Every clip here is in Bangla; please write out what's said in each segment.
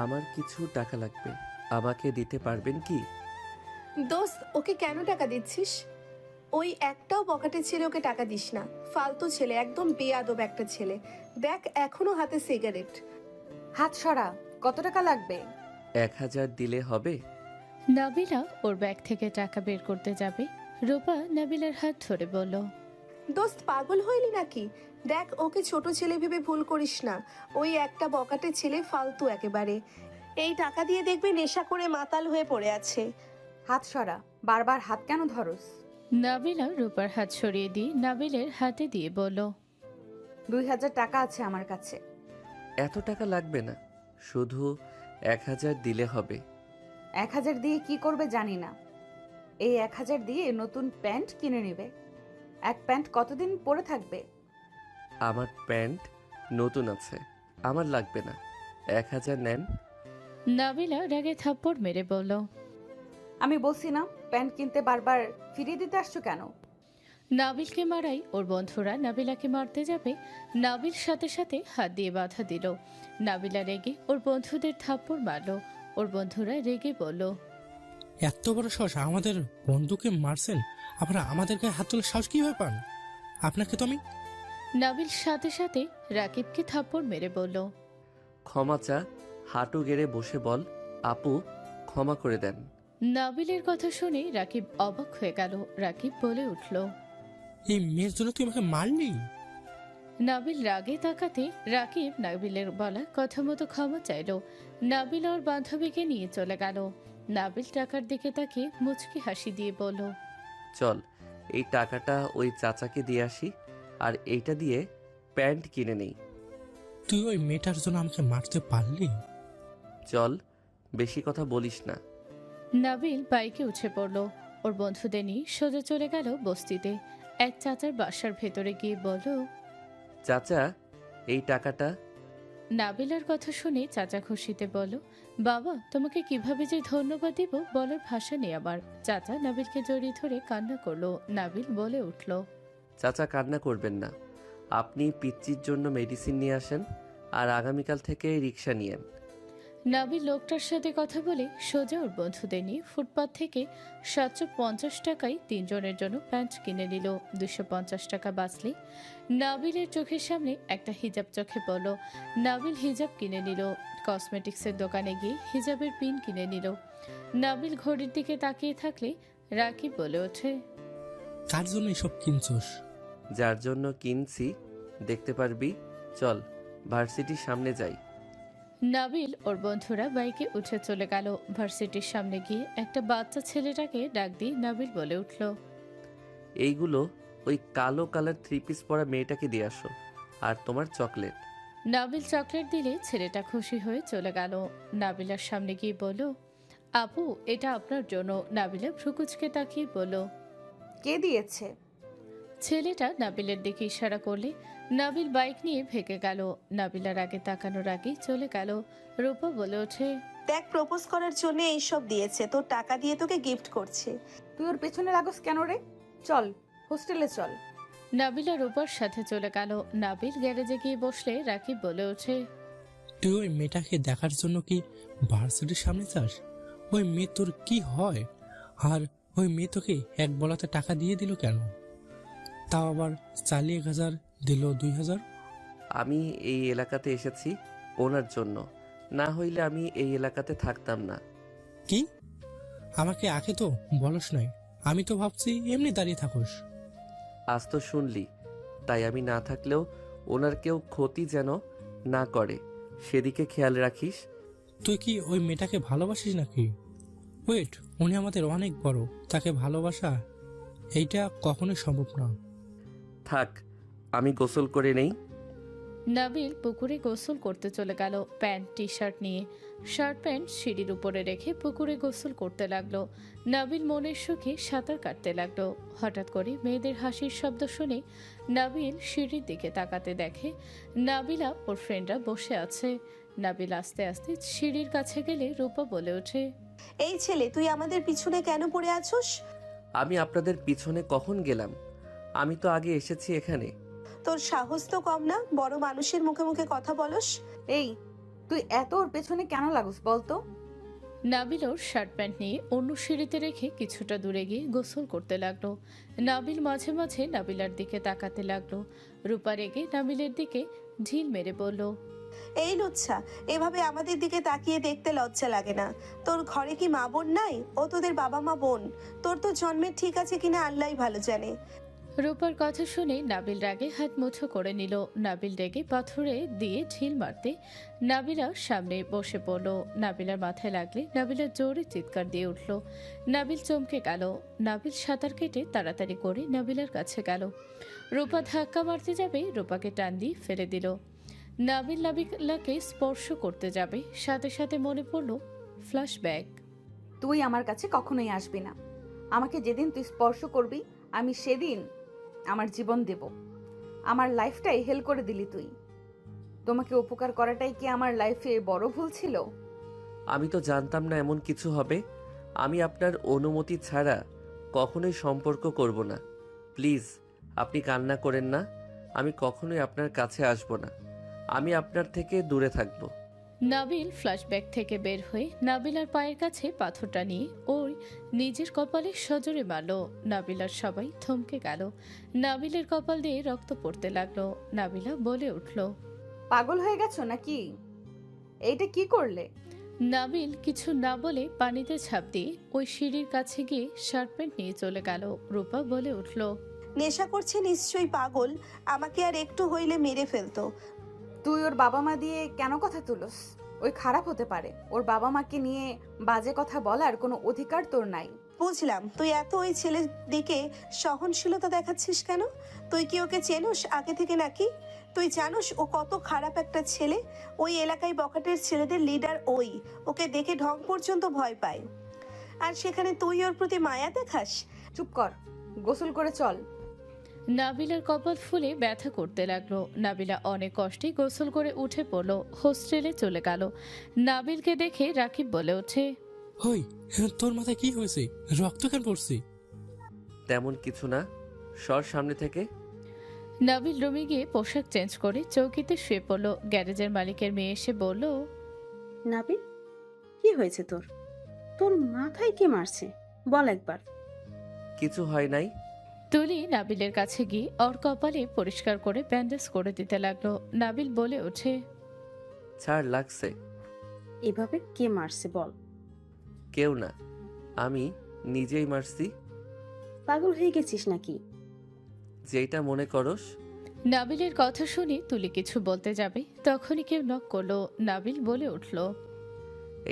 আমার কিছু টাকা লাগবে, আমাকে দিতে পারবেন কি? দোস্ত, ওকে কেন টাকা দিচ্ছিস? ওই একটাও পকেটে ছেলে ওকে টাকা দিস না। ফালতু ছেলে, একদম বেয়াদব একটা ছেলে। দেখ, এখনো হাতে সিগারেট। হাত সরা। কত টাকা লাগবে? 1000 দিলে হবে? নাবিলা ওর ব্যাগ থেকে টাকা বের করতে যাবে, রূপা নাবিলার হাত ধরে বলল, দোস্ত, পাগল হইলি নাকি? দেখ, ওকে ছোট ছেলে ভেবে ভুল করিস না। ওই একটা বকাটে ছেলে, ফালতু একেবারে। এই টাকা দিয়ে দেখবে নেশা করে মাতাল হয়ে পড়ে আছে। হাত সরা। বারবার হাত কেন ধরস? নাবিলা রূপার হাত সরিয়ে দিয়ে নাবিলের হাতে দিয়ে বলল, 2000 টাকা আছে আমার কাছে। এত টাকা লাগবে না, শুধু 1000 দিলে হবে। 1000 দিয়ে কি করবে জানি না। এই 1000 দিয়ে নতুন প্যান্ট কিনে নেবে। এক প্যান্ট কতদিন পরে থাকবে? আমার প্যান্ট নতুন আছে, আমার লাগবে না। 1000 নেন। নাবিলা রাগে থাপ্পড় মেরে বলল, আমি বলছি না প্যান্ট কিনতে বারবার ফিরিয়ে দিতে আসছো কেন? নাবিলকে মারাই ওর বন্ধুরা নাবিলাকে মারতে যাবে, নাবিল সাথে সাথে হাত দিয়ে বাধা দিল। নাবিলা রেগে ওর বন্ধুদের থাপ্পড় মারল। ওর বন্ধুরা রেগে বলল, এত বড় সাহস, আমাদের বন্ধুকে মারছেন, আবার আমাদের গায়ে হাত তোলার সাহস কিভাবে পান? আপনাকে তো আমি... নাবিল সাথে সাথে রাকিবকে থাপ্পড় মেরে বলল, ক্ষমা চা, হাঁটু গেড়ে বসে বল, আপু ক্ষমা করে দেন। নাবিলের কথা শুনে রাকিব অবাক হয়ে গেল। রাকিব বলে উঠল, এই মেয়ের জন্য তুই আমাকে মারলি? নাবিল রাগে তাকাতে রাকিব নাবিলের বলা কথা মতো ক্ষমা চাইল। নাবিল ওর বান্ধবীকে নিয়ে চলে গেল। নাবিল টাকার দিকে তাকিয়ে মুচকি হাসি দিয়ে বলল, চল, এই টাকাটা ওই চাচাকে দিয়ে আসি, আর এইটা দিয়ে প্যান্ট কিনে নেই। তুই ওই মেয়েটার জন্য আমাকে মারতে পারলি? চল, বেশি কথা বলিস না। নাবিল বাইকে উঠে পড়ল। ওর বন্ধুদের নিয়ে সোজা চলে গেল বস্তিতে। এক চাচার বাসার ভেতরে গিয়ে বলল, চাচা, এই টাকাটা। নাবিলার কথা শুনে চাচা খুশিতে বলল, বাবা, তোমাকে কিভাবে যে ধন্যবাদ দিব বলার ভাষা নেই আমার। চাচা নাবিলকে জড়িয়ে ধরে কান্না করলো। নাবিল বলে উঠল, চাচা কান্না করবেন না, আপনি পিচ্চির জন্য মেডিসিন নিয়ে আসেন, আর আগামীকাল থেকে রিক্সা নিয়েন। নাবিল লোকটার সাথে কথা বলে সোজা ওর বন্ধুদের নিয়ে ফুটপাত থেকে 750 টাকায় তিনজনের জন্য প্যান্ট কিনে নিল। 250 টাকা বাঁচলে নাবিলের চোখের সামনে একটা হিজাব চোখে পড়ল। নাবিল হিজাব কিনে নিল। কসমেটিক্সের দোকানে গিয়ে হিজাবের পিন কিনে নিল। নাবিল ঘড়ির দিকে তাকিয়ে থাকলে রাকিব বলে ওঠে, কার জন্য এসব কিনছোস? যার জন্য কিনছি দেখতে পারবি, চল ভার্সিটির সামনে যাই। নাবিল ওর বন্ধুরা বাইকে উঠে চলে গেল। ভার্সিটির সামনে গিয়ে একটা বাচ্চা ছেলেটাকে ডাক দিয়ে নাবিল বলে উঠল, এইগুলো ওই কালো কালার 3 পিস পরা মেয়েটাকে দিয়ে আসো, আর তোমার চকলেট। নাবিল চকলেট দিলে ছেলেটা খুশি হয়ে চলে গেল। নাবিলার সামনে গিয়ে বলল, আপু, এটা আপনার জন্য। নাবিলা ভ্রুকুচকে তাকিয়ে বলল, কে দিয়েছে? ছেলেটা নাবিলের দিকে ইশারা করলে নাবিল বাইক নিয়ে ভেগে গেল। নাবিলার আগে তাকানোর আগেই চলে গেল। রূপা বলে ওঠে, দেখ, প্রপোজ করার জন্য এইসব দিয়েছে, তোর টাকা দিয়ে তোকে গিফট করছে। তুই ওর পেছনে লাগস কেন রে? চল হোস্টেলে চল। নাবিলা রূপার সাথে চলে গেল। নাবিল গ্যারেজে গিয়ে বসলে রাকিব বলে ওঠে, তুই ওই মেয়েটাকে দেখার জন্য কি ভার্সিটির সামনে যাস? ওই মেয়ে তোর কি হয়? আর ওই মেয়ে তোকে এক বলাতে টাকা দিয়ে দিল কেন? তাও আবার 40,000 দিল 2000। আমি এই এলাকাতে এসেছি ওনার জন্য, না হইলে আমি এই এলাকাতে থাকতাম না। কি? আমাকে আগে তো বলস নাই, আমি তো ভাবছি এমনি দাঁড়িয়ে থাকোস। আজ তো শুনলি, তাই আমি না থাকলেও ওনার কেউ ক্ষতি যেন না করে সেদিকে খেয়াল রাখিস। তুই কি ওই মেয়েটাকে ভালোবাসিস নাকি? ওয়েট, উনি আমাদের অনেক বড়, তাকে ভালোবাসা এইটা কখনোই সম্ভব না। থাক, আমি গোসল করে নেই। নাবিল পুকুরে গোসল করতে চলে গেল প্যান্ট টি শার্ট নিয়ে। শার্ট প্যান্ট সিঁড়ির উপরে রেখে পুকুরে গোসল করতে লাগলো। নাবিল মনের সুখে সাঁতার কাটতে লাগলো। হঠাৎ করে মেয়েদের হাসির শব্দ শুনে নাবিল সিঁড়ির দিকে তাকাতে দেখে নাবিলা ওর ফ্রেন্ডরা বসে আছে। নাবিল আস্তে আস্তে সিঁড়ির কাছে গেলে রূপা বলে ওঠে, এই ছেলে, তুই আমাদের পিছনে কেন পড়ে আছোস? আমি আপনাদের পিছনে কখন গেলাম? আমি তো আগে এসেছি এখানে। তোর সাহস তো কম না, বড় মানুষের মুখে মুখে কথা বলস। এই, তুই এত ওর পেছনে কেন লাগুস বলতো? নাবিল ওর শার্ট প্যান্ট নিয়ে অন্য সিঁড়িতে রেখে কিছুটা দূরে গিয়ে গোসল করতে লাগলো। নাবিল মাঝে মাঝে নাবিলার দিকে তাকাতে লাগলো। রূপা রেগে নাবিলের দিকে ঢিল মেরে বলল, এই লুচ্ছা, এভাবে আমাদের দিকে তাকিয়ে দেখতে লজ্জা লাগে না? তোর ঘরে কি মা বোন নাই? ও তোদের বাবা মা বোন। তোর তো জন্মের ঠিক আছে কিনা আল্লাহই ভালো জানে। রূপার কথা শুনে নাবিল রাগে হাত মুঠো করে নিল। নাবিল রেগে পাথরে দিয়ে ঢিল মারতে নাবিলা সামনে বসে পড়ল। নাবিলার মাথায় লাগলে নাবিলা জোরে চিৎকার দিয়ে উঠল। নাবিল চমকে গেল। নাবিল সাঁতার কেটে তাড়াতাড়ি করে নাবিলার কাছে গেল। রূপা ধাক্কা মারতে যাবে, রূপাকে টান দিয়ে ফেলে দিল। নাবিল নাবিলাকে স্পর্শ করতে যাবে, সাথে সাথে মনে পড়ল ফ্ল্যাশব্যাক। তুই আমার কাছে কখনোই আসবি না। আমাকে যেদিন তুই স্পর্শ করবি, আমি সেদিন আমার জীবন দেব। আমার লাইফটাই হেল করে দিলি তুই। তোমাকে উপকার করাটাই কি আমার লাইফে বড় ভুল ছিল? আমি তো জানতাম না এমন কিছু হবে। আমি আপনার অনুমতি ছাড়া কখনোই সম্পর্ক করব না। প্লিজ, আপনি কান্না করেন না। আমি কখনোই আপনার কাছে আসব না। আমি আপনার থেকে দূরে থাকব। নাবিল ফ্ল্যাশব্যাক থেকে বের হয়ে নাবিলার পায়ের কাছে পাথরটা নিয়ে ওই নিজের কপালে সজোরে মারল। নাবিলার সবাই থমকে গেল। নাবিলের কপাল দিয়ে রক্ত পড়তে লাগলো। নাবিলা বলে উঠল, পাগল হয়ে গেছো নাকি? এইটা কি করলে? নাবিল কিছু না বলে পানিতে ঝাঁপ দিয়ে ওই সিঁড়ির কাছে গিয়ে শার্ট প্যান্ট নিয়ে চলে গেল। রূপা বলে উঠল, নেশা করছে নিশ্চয়ই পাগল, আমাকে আর একটু হইলে মেরে ফেলতো। তুই ওর বাবা মা দিয়ে কেন কথা তুলস? ওই খারাপ হতে পারে। ওর বাবা মাকে নিয়ে বাজে কথা বলার কোনো অধিকার তোর নাই। বুঝলাম, তুই এত ওই ছেলের দিকে সহনশীলতা দেখাচ্ছিস কেন? তুই কি ওকে চেনোস আগে থেকে নাকি? তুই জানোস ও কত খারাপ একটা ছেলে? ওই এলাকায় বখাটের ছেলেদের লিডার ওই। ওকে দেখে ঢং পর্যন্ত ভয় পায়, আর সেখানে তুই ওর প্রতি মায়া দেখাস? চুপ কর, গোসল করে চল। নাবিলার কপাল ফুলে ব্যথা করতে লাগলো। নাবিলা অনেক কষ্টে গোসল করে উঠে পড়ল, হোস্টেলে চলে গেল। নাবিলকে দেখে রাকিব বলে ওঠে, হই, তোর মাথায় কি হয়েছে? রক্ত কেন পড়ছে? তেমন কিছু না, সর সামনে থেকে। নাবিল রুমে গিয়ে পোশাক চেঞ্জ করে চৌকিতে শুয়ে পড়ল। গ্যারেজের মালিকের মেয়ে এসে বলল, নাবিল, কি হয়েছে তোর? তোর মাথায় কে মারছে? বল একবার। কিছু হয় নাই। তুলি নাবিলের কাছে গিয়ে ওর কপালে পরিষ্কার করে ব্যান্ডেজ করে দিতে লাগলো। নাবিল বলে ওঠে, ছাড়, লাগছে। এভাবে কে মারছে বল। কেউ না, আমি নিজেই মারছি। পাগল হয়ে গেছিস নাকি? যেইটা মনে করস। নাবিলের কথা শুনে তুলি কিছু বলতে যাবে, তখনই কেউ নক করলো। নাবিল বলে উঠল,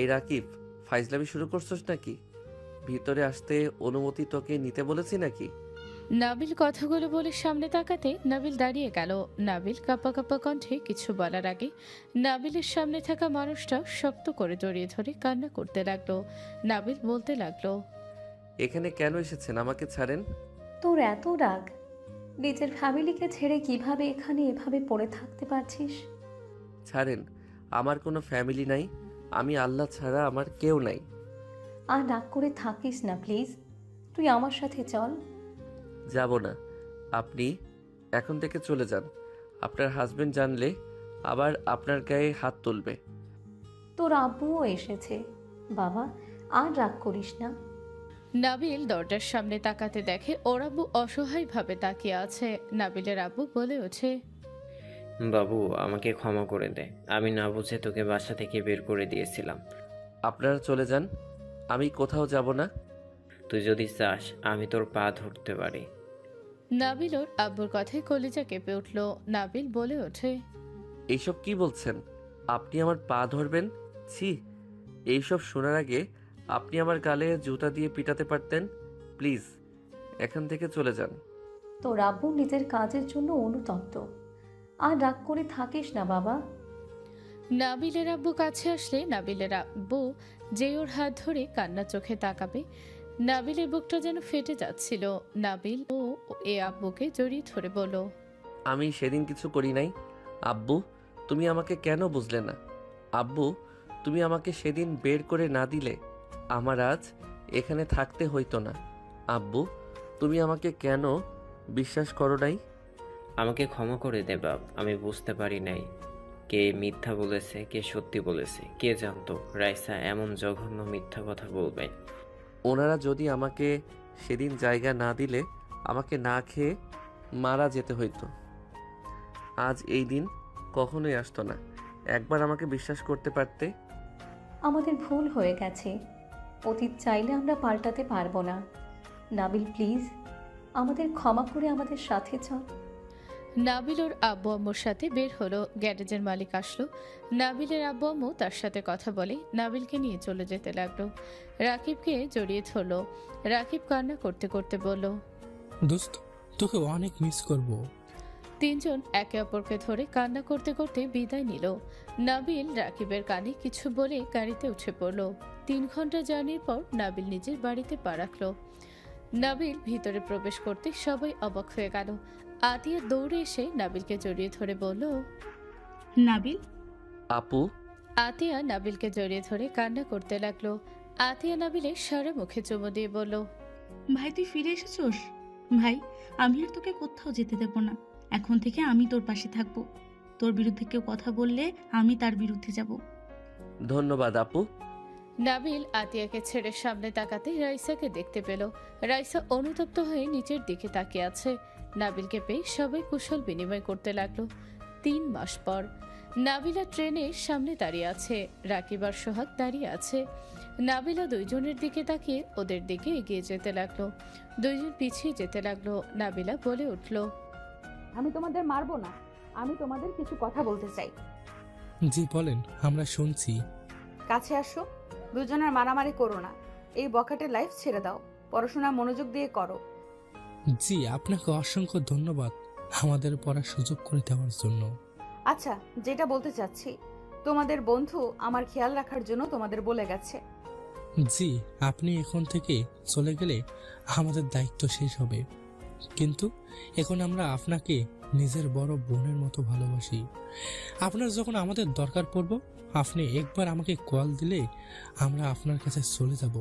এই রাকিব, ফাইজলামি শুরু করছস নাকি? ভিতরে আসতে অনুমতি তোকে নিতে বলেছি নাকি? নাবিল কথাগুলো বলে সামনে তাকাতে নাবিল দাঁড়িয়ে গেল। নাবিল কাঁপা কাঁপা কণ্ঠে কিছু বলার আগে নাবিলের সামনে থাকা মানুষটা শক্ত করে জড়িয়ে ধরে কান্না করতে লাগলো। নাবিল বলতে লাগলো, এখানে কেন এসেছেন? আমাকে ছাড়েন। তোর এত রাগ? নিজের ফ্যামিলিকে ছেড়ে কিভাবে এখানে এভাবে পড়ে থাকতে পারছিস? ছাড়েন, আমার কোনো ফ্যামিলি নাই। আমি আল্লাহ ছাড়া আমার কেউ নাই। আর রাগ করে থাকিস না প্লিজ, তুই আমার সাথে চল। যাব না। আপনি এখন থেকে চলে যান। আপনার হাজবেন্ড জানলে আবার আপনার গায়ে হাত তুলবে। তোর আব্বুও এসেছে। বাবা, আর রাগ করিস না। নাবিল দরজার সামনে তাকাতে দেখে ওর আব্বু অসহায়ভাবে তাকিয়ে আছে। নাবিলের আব্বু বলে ওঠে, বাবু, আমাকে ক্ষমা করে দে। আমি না বুঝে তোকে বাসা থেকে বের করে দিয়েছিলাম। আপনারা চলে যান, আমি কোথাও যাব না। তুই যদি চাস আমি তোর পা ধরতে পারি। নাবিল ওর আব্বুর কথায় কলিজা কেঁপে উঠল। নাবিল বলে ওঠে, এইসব কি বলছেন? আপনি আমার পা ধরবেন? ছি, এইসব শোনার আগে আপনি আমার গালে জুতা দিয়ে পিটাতে পারতেন। প্লিজ এখান থেকে চলে যান। তোর আব্বু নিজের কাজের জন্য অনুতপ্ত। আর রাগ করে থাকিস না বাবা। নাবিলের আব্বু কাছে আসলে নাবিলের আব্বু যে ওর হাত ধরে কান্না চোখে তাকাবে, নাবিলের বুকটা যেন ফেটে যাচ্ছিল। নাবিল ও এ আব্বুকে জড়িয়ে ধরে বলল, আমি সেদিন কিছু করি নাই। আব্বু, তুমি আমাকে কেন বুঝলে না? আব্বু, তুমি আমাকে সেদিন বের করে না দিলে আমার আজ এখানে থাকতে হইতো না। আব্বু, তুমি আমাকে কেন বিশ্বাস করো নাই? আমাকে ক্ষমা করে দে বাপ, আমি বুঝতে পারি নাই কে মিথ্যা বলেছে কে সত্যি বলেছে। কে জানতো রাইসা এমন জঘন্য মিথ্যা কথা বলবে। ওনারা যদি আমাকে সেদিন জায়গা না দিলে আমাকে না খেয়ে মারা যেতে হইতো। আজ এই দিন কখনোই আসতো না। একবার আমাকে বিশ্বাস করতে পারতে। আমাদের ভুল হয়ে গেছে, অতীত চাইলে আমরা পাল্টাতে পারবো না। নাবিল প্লিজ আমাদের ক্ষমা করে আমাদের সাথে চল। নাবিল ওর আব্বু আম্মুর সাথে বের হলো। গ্যারেজের মালিক আসলো। নাবিলের আব্বু আম্মু তার সাথে কথা বলে নাবিলকে নিয়ে চলে যেতে লাগলো। রাকিবকে জড়িয়ে ধরলো। রাকিব কান্না করতে করতে বলল, দোস্ত তোকে অনেক মিস করব। তিনজন একে অপরকে ধরে কান্না করতে করতে বিদায় নিল। নাবিল রাকিবের কানে কিছু বলে গাড়িতে উঠে পড়ল। 3 ঘন্টা জার্নির পর নাবিল নিজের বাড়িতে পা রাখল। নাবিল ভিতরে প্রবেশ করতে সবাই অবাক হয়ে গেল। আতিয়া দৌড়ে এসে নাবিলকে জড়িয়ে ধরে বলল, নাবিল, আপু, আতিয়া নাবিলকে জড়িয়ে ধরে কান্না করতে লাগলো। আতিয়া নাবিলের সারা মুখে চুমু দিয়ে বলল, ভাই তুই ফিরে এসেছোস? ভাই আমি আর তোকে কোথাও যেতে দেব না। এখন থেকে আমি তোর পাশে থাকবো। তোর বিরুদ্ধে কেউ কথা বললে আমি তার বিরুদ্ধে যাব। ধন্যবাদ আপু। নাবিল আতিয়াকে ছেড়ে সামনে তাকাতে রাইসাকে দেখতে পেল। রাইসা অনুতপ্ত হয়ে নিচের দিকে তাকিয়ে আছে। নাবিলকে পেয়ে সবাই কুশল বিনিময় করতে লাগলো। 3 মাস পর নাবিলা ট্রেনের সামনে দাঁড়িয়ে আছে। রাকিব আর সোহাগ দাঁড়িয়ে আছে। নাবিলা দুইজনের দিকে তাকিয়ে ওদের দিকে এগিয়ে যেতে লাগলো। দুইজন পিছিয়ে যেতে লাগলো। নাবিলা বলে উঠল, আমি তোমাদের মারবো না, আমি তোমাদের কিছু কথা বলতে চাই। জি বলেন, আমরা শুনছি। কাছে আসো। দুজনের মারামারি করো না। এই বখাটের লাইফ ছেড়ে দাও, পড়াশোনা মনোযোগ দিয়ে করো। জি আপনাকে অসংখ্য ধন্যবাদ আমাদের পড়ার সুযোগ করে দেওয়ার জন্য। আচ্ছা, যেটা বলতে চাচ্ছি, তোমাদের বন্ধু আমার খেয়াল রাখার জন্য তোমাদের বলে গেছে। জি আপনি এখন থেকে চলে গেলে আমাদের দায়িত্ব শেষ হবে, কিন্তু এখন আমরা আপনাকে নিজের বড় বোনের মতো ভালোবাসি। আপনার যখন আমাদের দরকার পড়ব আপনি একবার আমাকে কল দিলে আমরা আপনার কাছে চলে যাব।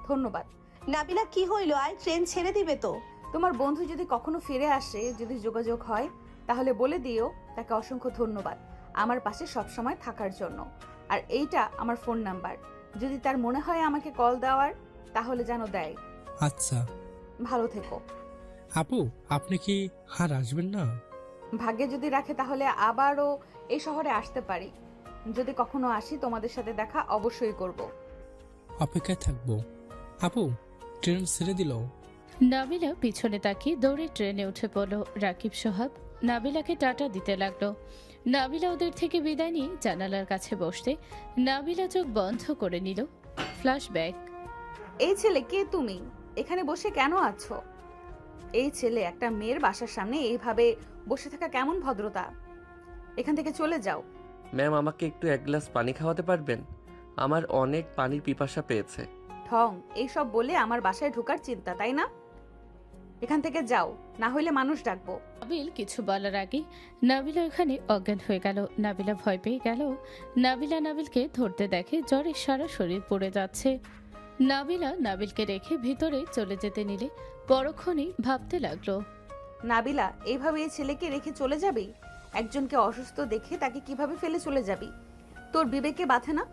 ধন্যবাদ। নাবিলা কি হইলো? আয়, ট্রেন ছেড়ে দিবে তো। তোমার বন্ধু যদি কখনো ফিরে আসে, যদি যোগাযোগ হয়, তাহলে বলে দিও তাকে অসংখ্য ধন্যবাদ আমার পাশে সবসময় থাকার জন্য। আর এইটা আমার ফোন নাম্বার, যদি তার মনে হয় আমাকে কল দেওয়ার তাহলে যেন দেয়। আচ্ছা ভালো থেকো। আপু আপনি কি আর আসবেন না? ভাগ্যে যদি রাখে তাহলে আবারও এই শহরে আসতে পারি। যদি কখনো আসি তোমাদের সাথে দেখা অবশ্যই করব। অপেক্ষায় থাকবো। আপু ট্রেন ছেড়ে দিল। নাবিলা পিছনে তাকিয়ে দৌড়ে ট্রেনে উঠে পড়ল। রাকিব সোহাগ নাবিলাকে টাটা দিতে লাগলো। নাবিলা ওদের থেকে বিদায় নিয়ে জানালার কাছে বসতে নাবিলা চোখ বন্ধ করে নিল। ফ্ল্যাশব্যাক। এই ছেলে কে তুমি? এখানে বসে কেন আছো? এই ছেলে একটা মেয়ের বাসার সামনে এইভাবে বসে থাকা কেমন ভদ্রতা? এখান থেকে চলে যাও। ম্যাম, আমাকে একটু 1 গ্লাস পানি খাওয়াতে পারবেন? আমার অনেক পানির পিপাসা পেয়েছে। ঠং এইসব বলে আমার বাসায় ঢোকার চিন্তা, তাই না? এখান থেকে যাও, না হইলে মানুষ ডাকবো। নাবিল কিছু বলার আগে নাবিলা ওখানে অজ্ঞান হয়ে গেল। নাবিলা ভয় পেয়ে গেল। নাবিলকে ধরতে দেখে জ্বরে সারা শরীর পড়ে যাচ্ছে। নাবিলা নাবিলকে রেখে ভিতরে চলে যেতে নিলে পরক্ষণেই ভাবতে লাগলো, নাবিলা, এইভাবে এই ছেলেকে রেখে চলে যাবি? একজনকে অসুস্থ দেখে তাকে কিভাবে ফেলে চলে যাবি? তোর বিবেকে বাঁধে না?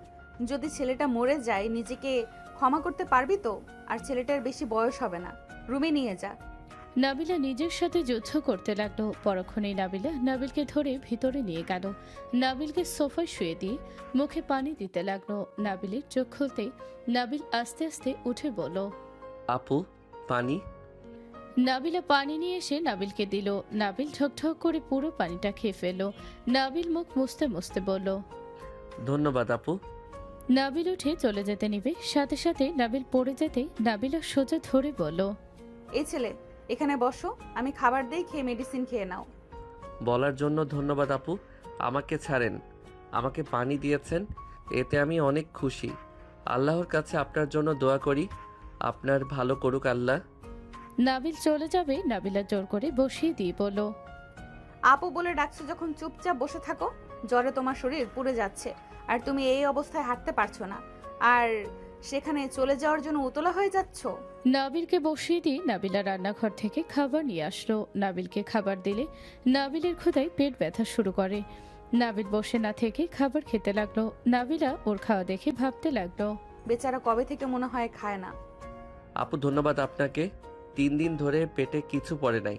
যদি ছেলেটা মরে যায় নিজেকে ক্ষমা করতে পারবি তো? আর ছেলেটার বেশি বয়স হবে না, রুমে নিয়ে যা। নাবিলা নিজের সাথে যুদ্ধ করতে লাগলো। পরক্ষণেই নাবিলা নাবিলকে ধরে ভিতরে নিয়ে গেল। নাবিলকে সোফায় শুয়ে দিয়ে মুখে পানি দিতে লাগলো। নাবিলের চোখ খুলতেই নাবিল আস্তে আস্তে উঠে বলল, আপু, পানি। নাবিলা পানি নিয়ে এসে নাবিলকে দিল। নাবিল ঠকঠক করে পুরো পানিটা খেয়ে ফেলল। নাবিল মুখ মুছতে মুছতে বলল, ধন্যবাদ আপু। নাবিল উঠে চলে যেতে নিবে, সাথে সাথে নাবিল পড়ে যেতে নাবিলা সোজা ধরে বলল, এই ছেলে এখানে বসো, আমি খাবার দেই, খেয়ে মেডিসিন খেয়ে নাও। বলার জন্য ধন্যবাদ আপু। আমাকে ছাড়েন। আমাকে পানি দিয়েছেন, এতে আমি অনেক খুশি। আল্লাহর কাছে আপনার জন্য দোয়া করি, আপনার ভালো করুক আল্লাহ। নাবিল চলে যাবে নাবিলা জোর করে বসিয়ে দিয়ে বলল, আপু বলে ডাকছো যখন চুপচাপ বসে থাকো। জ্বরে তোমার শরীর পুড়ে যাচ্ছে আর তুমি এই অবস্থায় হাঁটতে পারছো না। আর সেখানে চলে যাওয়ার জন্য উতলা হয়ে যাচ্ছ? নাবিলকে বসিয়ে দিয়ে নাবিলা রান্নাঘর থেকে খাবার নিয়ে আসলো। নাবিলকে খাবার দিলে নাবিলের ক্ষুধায় পেট ব্যথা শুরু করে। নাবিল বসে না থেকে খাবার খেতে লাগলো। নাবিলা ওর খাওয়া দেখে ভাবতে লাগলো, বেচারা কবে থেকে মনে হয় খায় না। আপু ধন্যবাদ আপনাকে, 3 দিন ধরে পেটে কিছু পড়ে নাই।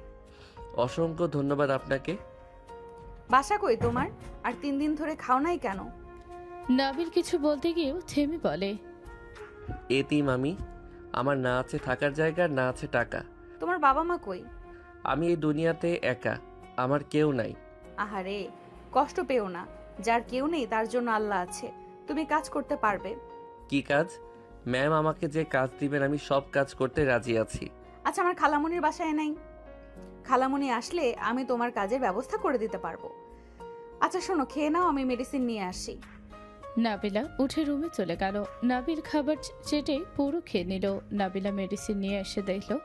অসংখ্য ধন্যবাদ আপনাকে। বাসা কই তোমার? আর 3 দিন ধরে খাও নাই কেন? নাবিল কিছু বলতে গিয়েও থেমে বলে, এতিম আমি, আমার না আছে থাকার জায়গা, না আছে টাকা। তোমার বাবা মা কই? আমি এই দুনিয়াতে একা, আমার কেউ নাই। আহারে, কষ্ট পেও না। যার কেউ নেই তার জন্য আল্লাহ আছে। তুমি কাজ করতে পারবে। কি কাজ? ম্যাম আমাকে যে কাজ দিবেন আমি সব কাজ করতে রাজি আছি। আচ্ছা, আমার খালামণির বাসায় নাই? খালামণি আসলে আমি তোমার কাজের ব্যবস্থা করে দিতে পারবো। আচ্ছা শোনো, খেয়ে নাও, আমি মেডিসিন নিয়ে আসি। নাবিলা উঠে রুমে চলে গেল। নাবিল খাবার চেটে পুরো খেয়ে নিল। নাবিলা মেডিসিন নিয়ে এসে দেখলো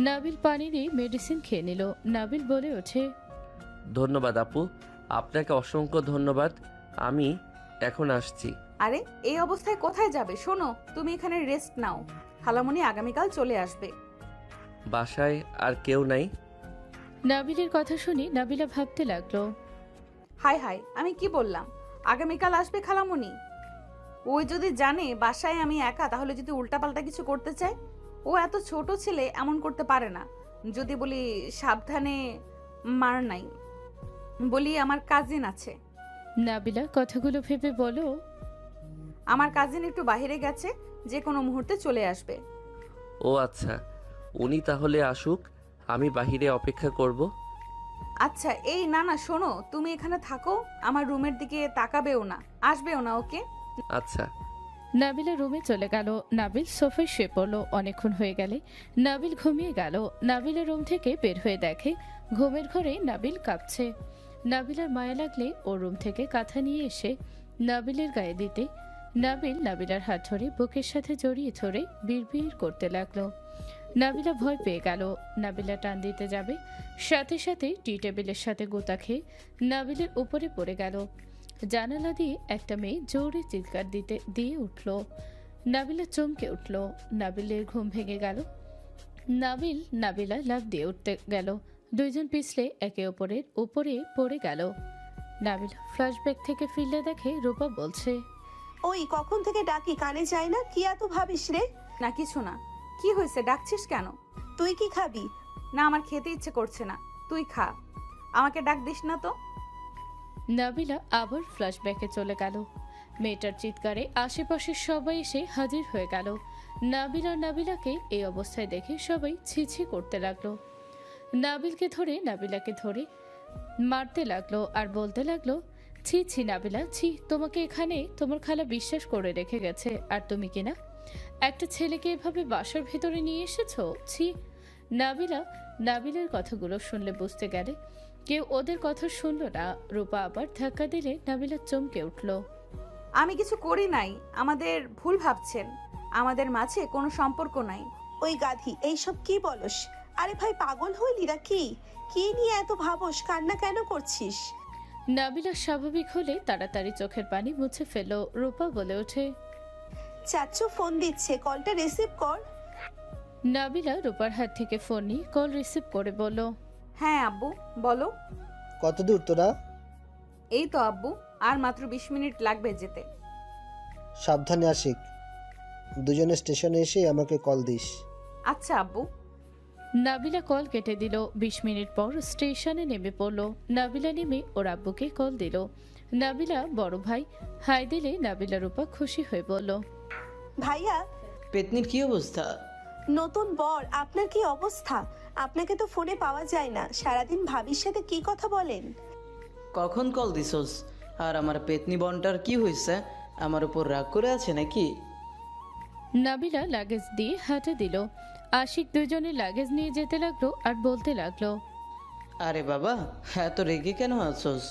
নাবিল পানি দিয়ে মেডিসিন খেয়ে নিল। নাবিল বলে ওঠে, ধন্যবাদ আপু, আপনাকে অসংখ্য ধন্যবাদ। আমি এখন আসছি। আরে এই অবস্থায় কোথায় যাবে? শোনো, তুমি এখানে রেস্ট নাও। খালামণি আগামীকাল চলে আসবে। বাসায় আর কেউ নাই? নাবিলের কথা শুনে নাবিলা ভাবতে লাগলো, হাই হাই, আমি কি বললাম? আগামীকাল আসবে খালামণি। ওই যদি জানে বাসায় আমি একা, তাহলে যদি উল্টাপাল্টা কিছু করতে চায়? ও এত ছোট ছেলে, এমন করতে পারে না। যদি বলি সাবধানে, মার নাই, বলি আমার কাজিন আছে। নাবিলা কথাগুলো ভেবে বলো, আমার কাজিন একটু বাইরে গেছে, যে কোনো মুহূর্তে চলে আসবে। ও আচ্ছা, উনি তাহলে আসুক, আমি বাহিরে অপেক্ষা করব। আচ্ছা এই না না, শোনো, তুমি এখানে থাকো, আমার রুমের দিকে তাকাবেও না, আসবেও না, ওকে? আচ্ছা। নাবিলা রুমে চলে গেল। নাবিল সোফায় শুয়ে পড়লো। অনেকক্ষণ হয়ে গেলে নাবিল ঘুমিয়ে গেল। নাবিলা রুম থেকে বের হয়ে দেখে ঘুমের ঘরে নাবিল কাঁপছে। নাবিলার মায়া লাগলে ওর রুম থেকে কাঁথা নিয়ে এসে নাবিলের গায়ে দিতে নাবিল নাবিলার হাত ধরে বুকের সাথে জড়িয়ে ধরে বিড়বিড় করতে লাগলো। নাবিলা ভয় পেয়ে গেল। নাবিলা টান দিতে যাবে, সাথে সাথে টি টেবিলের সাথে গোতা খেয়ে নাবিলের উপরে পড়ে গেল। জানালা দিয়ে একটা মেয়ে জোরে চিৎকার দিয়ে উঠল। নাবিলা চমকে উঠল। নাবিলের ঘুম ভেঙে গেল। নাবিলা লাফ দিয়ে উঠতে গেল। দুইজন পিছলে একে অপরের উপরে পড়ে গেল। নাবিলা ফ্ল্যাশব্যাক থেকে ফিরলে দেখে রূপা বলছে, ওই কখন থেকে ডাকি, কানে যায় না? কি এত ভাবিস রে? না কিছু না। কি হয়েছে, ডাকছিস কেন? তুই কি খাবি? না, আমার খেতে ইচ্ছে করছে না, তুই খা। আমাকে ডাক দিস না তো। নাবিলা আবার ফ্ল্যাশব্যাকে চলে গেল। মেয়েটার চিৎকারে আশেপাশের সবাই এসে হাজির হয়ে গেল। নাবিলাকে এই অবস্থায় দেখে সবাই ছিছি করতে লাগলো। নাবিলাকে ধরে মারতে লাগলো আর বলতে লাগলো, ছি ছি নাবিলা, ছি, তোমাকে এখানে তোমার খালা বিশ্বাস করে রেখে গেছে, আর তুমি কিনা একটা ছেলেকে এভাবে বাসার ভেতরে নিয়ে এসেছো, ছি। নাবিলার কথাগুলো শুনলে বুঝতে গেলে কেউ ওদের কথা শুনল না। রূপা আবার ধাক্কা দিলে নাবিলা চমকে উঠল। আমি কিছু করি নাই, আমাদের ভুল ভাবছেন, আমাদের মাঝে কোনো সম্পর্ক নাই। ওই গাধি, এইসব কি বলস? আরে ভাই, পাগল হইলি নাকি? কি নিয়ে এত ভাবস? কান্না কেন করছিস? নাবিলা স্বাভাবিক হলে তাড়াতাড়ি চোখের পানি মুছে ফেলো। রূপা বলে ওঠে, চাচ্চু ফোন দিচ্ছে, কলটা রিসিভ কর। নাবিলা রূপার হাত থেকে ফোন নিয়ে কল রিসিভ করে বলল, হ্যাঁ আব্বু, বলো। কত দূর তোরা? এই তো আব্বু, আর মাত্র 20 মিনিট লাগবে যেতে। সাবধানে আসিক, দুজনে স্টেশনে এসে আমাকে কল দিস। আচ্ছা আব্বু। নাবিলা কল কেটে দিল। 20 মিনিট পর স্টেশনে নেমে পড়ল। নাবিলা নেমে ওর আব্বুকে কল দিল। নাবিলা বড় ভাই হাই দিলে নাবিলা রূপা খুশি হয়ে বলল, ভাইয়া, পেতনির কি অবস্থা? নতুন বর, আপনার কি অবস্থা? আপনাকে তো ফোনে পাওয়া যায় না, সারাদিন ভাবির সাথে কি কথা বলেন? কখন কল দিছস? আর আমার পেতনি বনটার কি হয়েছে? আমার উপর রাগ করে আছে নাকি? নাবিলা লাগেজ দিয়ে হাতে দিল। আশিক দুজনে লাগেজ নিয়ে যেতে লাগলো আর বলতে লাগলো, আরে বাবা, এত রেগে কেন আছস?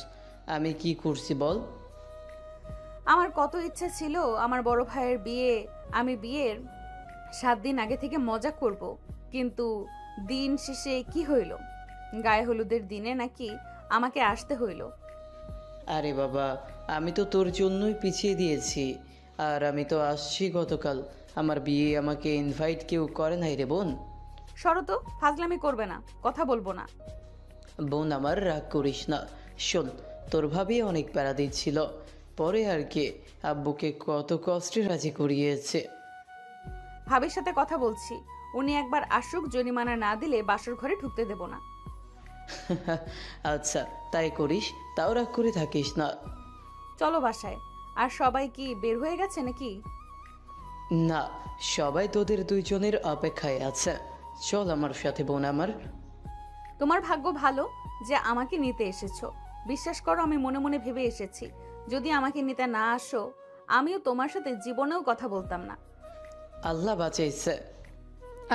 আমি কি করছি বল? আমার কত ইচ্ছে ছিল আমার বড় ভাইয়ের বিয়ে, আমি বিয়ের 7 দিন আগে থেকে মজা করব, কিন্তু দিন শেষে কি হইল? গায়ে হলুদের দিনে নাকি আমাকে আসতে হইল। আরে বাবা, আমি তো তোর জন্যই পিছিয়ে দিয়েছি। আর আমি তো আসছি গতকাল। আমার বিয়ে আমাকে ইনভাইট কেউ করে নাই রে বোন। সরো তো, ফাজলামি করবে না, কথা বলবো না। বোন আমার রাগ করিস না। শোন, তোর ভাবি অনেক প্যারা দিচ্ছিল, পরে আর কি আব্বুকে কত কষ্টে রাজি করিয়েছে। ভাবির সাথে কথা বলছি, উনি একবার আসুক, জরিমানা না দিলে বাসর ঘরে ঢুকতে দেব না। আচ্ছা তাই করিস, তাও রাগ করে থাকিস না। চলো বাসায়। আর সবাই কি বের হয়ে গেছে নাকি? না, সবাই তোদের দুইজনের অপেক্ষায় আছে। চল আমার সাথে বোন আমার। তোমার ভাগ্য ভালো যে আমাকে নিতে এসেছো। বিশ্বাস করো, আমি মনে মনে ভেবে এসেছি, যদি আমাকে নিতে না আসো, আমিও তোমার সাথে জীবনেও কথা বলতাম না। আল্লাহ বাঁচাইছে।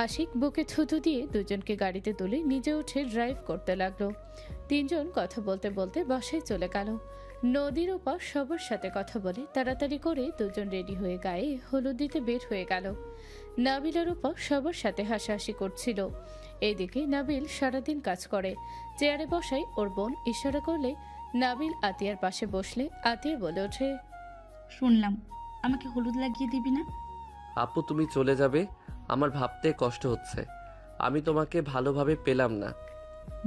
আশিক বুকে থুতু দিয়ে দুজনকে গাড়িতে তুলে নিজে উঠে ড্রাইভ করতে লাগলো। তিনজন কথা বলতে বলতে বাসায় চলে গেল। নদীর ওপার সবার সাথে কথা বলে তাড়াতাড়ি করে দুজন রেডি হয়ে গায়ে হলুদ দিতে বের হয়ে গেল। নাবিলের ওপর সবার সাথে হাসাহাসি করছিল। এইদিকে নাবিল সারাদিন কাজ করে, চেয়ারে বসায় ওর বোন ইশারা করলে নাবিল আতিয়ার পাশে বসলে আতিয়া বলে ওঠে, শুনলাম আমাকে হলুদ লাগিয়ে দিবি না? আপু তুমি চলে যাবে, আমার ভাবতে কষ্ট হচ্ছে। আমি তোমাকে ভালোভাবে পেলাম না।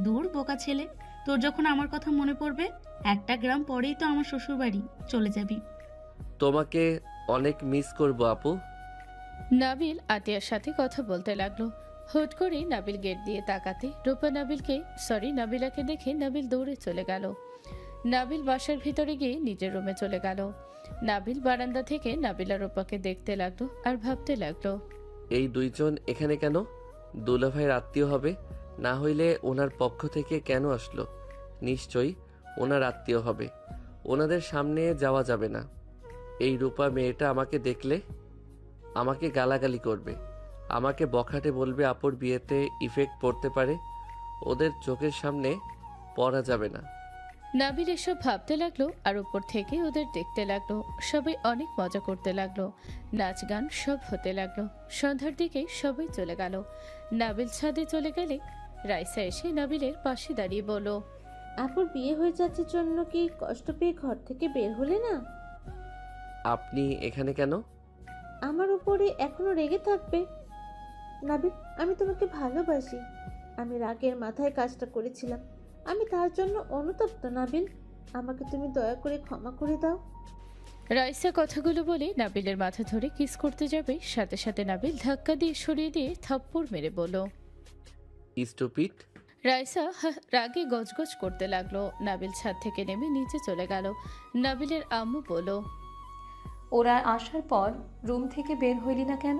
দূর বোকা ছেলে, তোর যখন আমার কথা মনে পড়বে, একটা গ্রাম পরেই তো আমার শ্বশুর বাড়ি, চলে যাবি। তোমাকে অনেক মিস করব আপু। নাবিল আতিয়ার সাথে কথা বলতে লাগলো। হুট করে নাবিল গেট দিয়ে তাকাতে রূপা নাবিলাকে দেখে নাবিল দৌড়ে চলে গেল। নাবিল বাসার ভিতরে গিয়ে নিজের রুমে চলে গেল। নাবিল বারান্দা থেকে নাবিলা রূপাকে দেখতে লাগলো আর ভাবতে লাগলো, এই দুইজন এখানে কেন? দুলাভাইয়ের আত্মীয় হবে, না হইলে ওনার পক্ষ থেকে কেন আসলো? নিশ্চয়ই ওনার আত্মীয় হবে, ওনাদের সামনে যাওয়া যাবে না। এই রূপা মেয়েটা আমাকে দেখলে আমাকে গালাগালি করবে, আমাকে বখাটে বলবে, আপুর বিয়েতে ইফেক্ট পড়তে পারে, ওদের চোখের সামনে পড়া যাবে না। নাবিল এসব ভাবতে লাগলো আর উপর থেকে ওদের দেখতে লাগলো। সবাই অনেক মজা করতে লাগলো, নাচ গান সব হতে লাগলো। সন্ধ্যার দিকে সবাই চলে গেল। নাবিল ছাদে চলে গেলে রাইসা এসে নাবিলের পাশে দাঁড়িয়ে বলল, আপুর বিয়ে হয়ে যাচ্ছে জন্য কি কষ্ট পেয়ে ঘর থেকে বের হলে না? আপনি এখানে কেন? আমার উপরে এখনো রেগে থাকবে? নাবিল, আমি তোমাকে ভালোবাসি। আমি রাগের মাথায় কাজটা করেছিলাম, আমি তার জন্য অনুতপ্ত। নাবিল, আমাকে তুমি দয়া করে ক্ষমা করে দাও। রাইসা কথাগুলো বলে নাবিলের মাথা ধরে কিস করতে যাবে, সাথে সাথে নাবিল ধাক্কা দিয়ে সরিয়ে দিয়ে থাপ্পড় মেরে বলল, স্টুপিড। রাইসা রাগে গজগজ করতে লাগলো। নাবিল ছাদ থেকে নেমে নিচে চলে গেল। নাবিলের আম্মু বলল, ওরা আসার পর রুম থেকে বের হইলি না কেন?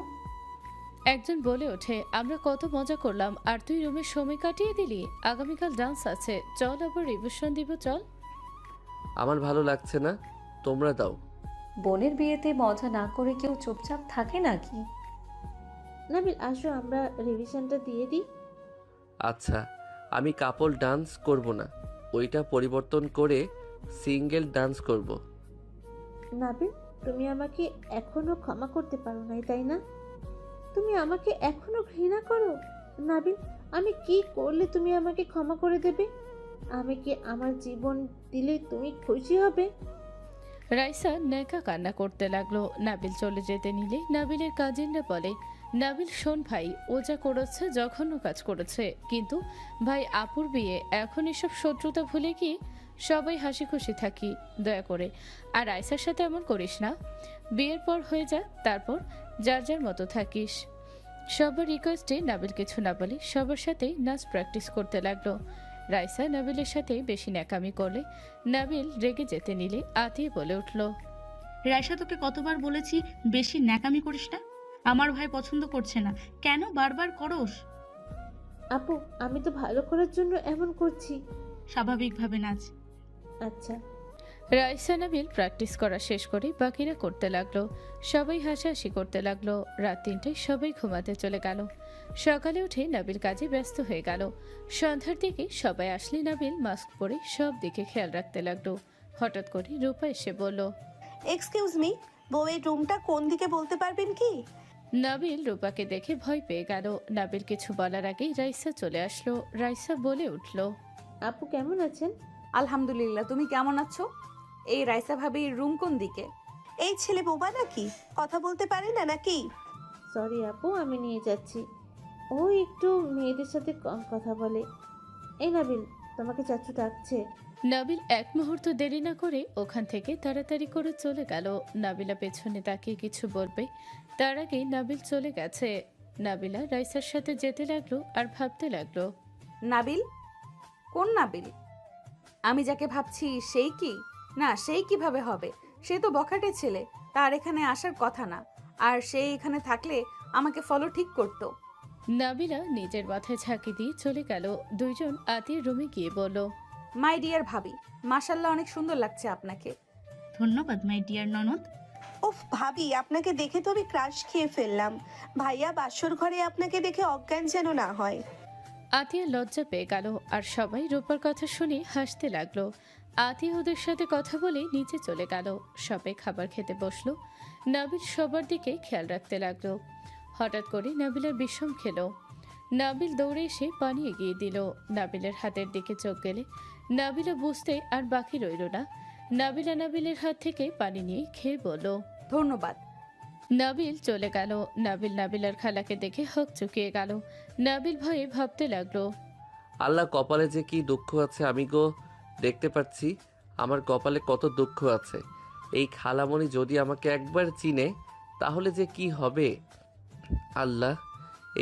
একজন বলে ওঠে, আমরা কত মজা করলাম আর তুই রুমে সময় কাটিয়ে দিলি। আগামীকাল ডান্স আছে, চল আবার রিভিশন দিব, চল। আমার ভালো লাগছে না, তোমরা দাও। বোনের বিয়েতে মজা না করে কেউ চুপচাপ থাকে নাকি? নাবিল, আসো আমরা রিভিশনটা দিয়ে দিই। আচ্ছা, আমি কাপল ডান্স করব না, ওইটা পরিবর্তন করে সিঙ্গেল ডান্স করব। নাবিল, তুমি আমাকে এখনো ক্ষমা করতে পারো নাই, তাই না? তুমি আমাকে এখনো ঘৃণা করো? নাবিল, আমি কি করলে তুমি আমাকে ক্ষমা করে দেবে? আমি কি আমার জীবন দিলে তুমি খুশি হবে? রাইসা নেকা কান্না করতে লাগলো। নাবিল চলে যেতে নিলে নাবিলের কাজিনরা বলে, নাবিল শোন ভাই, ও যা করেছে জঘন্য কাজ করেছে, কিন্তু ভাই আপুর বিয়ে, এখন এসব শত্রুতা ভুলে গিয়ে সবাই হাসি খুশি থাকি দয়া করে। আর রাইসার সাথে এমন করিস না, বিয়ের পর হয়ে যা, তারপর যার যার মতো থাকিস। সবার রিকোয়েস্টে নাবিল কিছু না বলে সবার সাথেই নাচ প্র্যাকটিস করতে লাগলো। রাইসা নাবিলের সাথে বেশি ন্যাকামি করলে নাবিল রেগে যেতে নিলে আতিয়ে বলে উঠল, রাইসা, তোকে কতবার বলেছি বেশি ন্যাকামি করিস না? আমার ভাই পছন্দ করছে না, কেন বারবার করস? আপু, আমি তো ভালো করার জন্য এমন করছি। স্বাভাবিকভাবে নাচ। আচ্ছা। রাইসা নাবিল প্র্যাকটিস করা শেষ করে বাকিরা করতে লাগলো। সবাই হাসাহাসি করতে লাগলো। রাত 3টায় সবাই ঘুমাতে চলে গেল। সকালে উঠে নাবিল কাজে ব্যস্ত হয়ে গেল। সন্ধ্যার দিকে সবাই আসলে নাবিল মাস্ক পরে সব দিকে খেয়াল রাখতে লাগলো। হঠাৎ করে রূপা এসে বলল, এক্সকিউজ মি, বউয়ের রুমটা কোন দিকে বলতে পারবেন কি? নাবিল রূপাকে দেখে ভয় পেয়ে গেল। নাবিল কিছু বলার আগেই রাইসা চলে আসলো। রাইসা বলে উঠল, আপু কেমন আছেন? আলহামদুলিল্লাহ, তুমি কেমন আছো? এই রাইসা ভাবির রুম কোন দিকে? এই ছেলে বোবা নাকি? কথা বলতে পারে না নাকি? সরি আপু, আমি নিয়ে যাচ্ছি। ও একটু মেয়েদের সাথে কম কথা বলে। এই নাবিল, তোমাকে চাচু ডাকছে। নাবিল এক মুহূর্ত দেরি না করে ওখান থেকে তাড়াতাড়ি করে চলে গেল। নাবিলা পেছনে তাকিয়ে কিছু বলবে, তার আগে নাবিল চলে গেছে। নাবিলা রাইসার সাথে যেতে লাগলো আর ভাবতে লাগলো, নাবিল? কোন নাবিল? আমি যাকে ভাবছি সেই কি? না, সেই কিভাবে হবে? সে তো বখাটে ছেলে, তার এখানে আসার কথা না। আর সে এখানে থাকলে আমাকে ফলো ঠিক করতো। নাবিলা নিজের মাথায় ঝাঁকি দিয়ে চলে গেল। দুইজন আতির রুমে গিয়ে বলল, মাই ডিয়ার ভাবি, মাশাল্লাহ অনেক সুন্দর লাগছে আপনাকে। ধন্যবাদ মাই ডিয়ার ননদ। উফ ভাবি, আপনাকে দেখে তো আমি ক্রাশ খেয়ে ফেললাম। ভাইয়া বাসর ঘরে আপনাকে দেখে অজ্ঞান যেন না হয়। আতিয়া লজ্জা পেয়ে গেল আর সবাই রূপার কথা শুনে হাসতে লাগলো। আতিয়া ওদের সাথে কথা বলে নিচে চলে গেল। সবাই খাবার খেতে বসলো। নাবিল সবার দিকে খেয়াল রাখতে লাগলো। হঠাৎ করে নাবিলার বিষম খেলো। নাবিল দৌড়ে এসে পানি এগিয়ে দিল। নাবিলের হাতের দিকে চোখ গেলে নাবিলা বুঝতে আর বাকি রইল না। নাবিলা নাবিলের হাত থেকে পানি নিয়ে খেয়ে বলল, ধন্যবাদ। নাবিল চলে গেল। নাবিল নাবিলার খালাকে দেখে হক চুকিয়ে গেল। নাবিল ভয়ে ভাবতে লাগলো, আল্লাহ, কপালে যে কি দুঃখ আছে আমি গো দেখতে পাচ্ছি। আমার কপালে কত দুঃখ আছে। এই খালামণি যদি আমাকে একবার চিনে তাহলে যে কি হবে। আল্লাহ,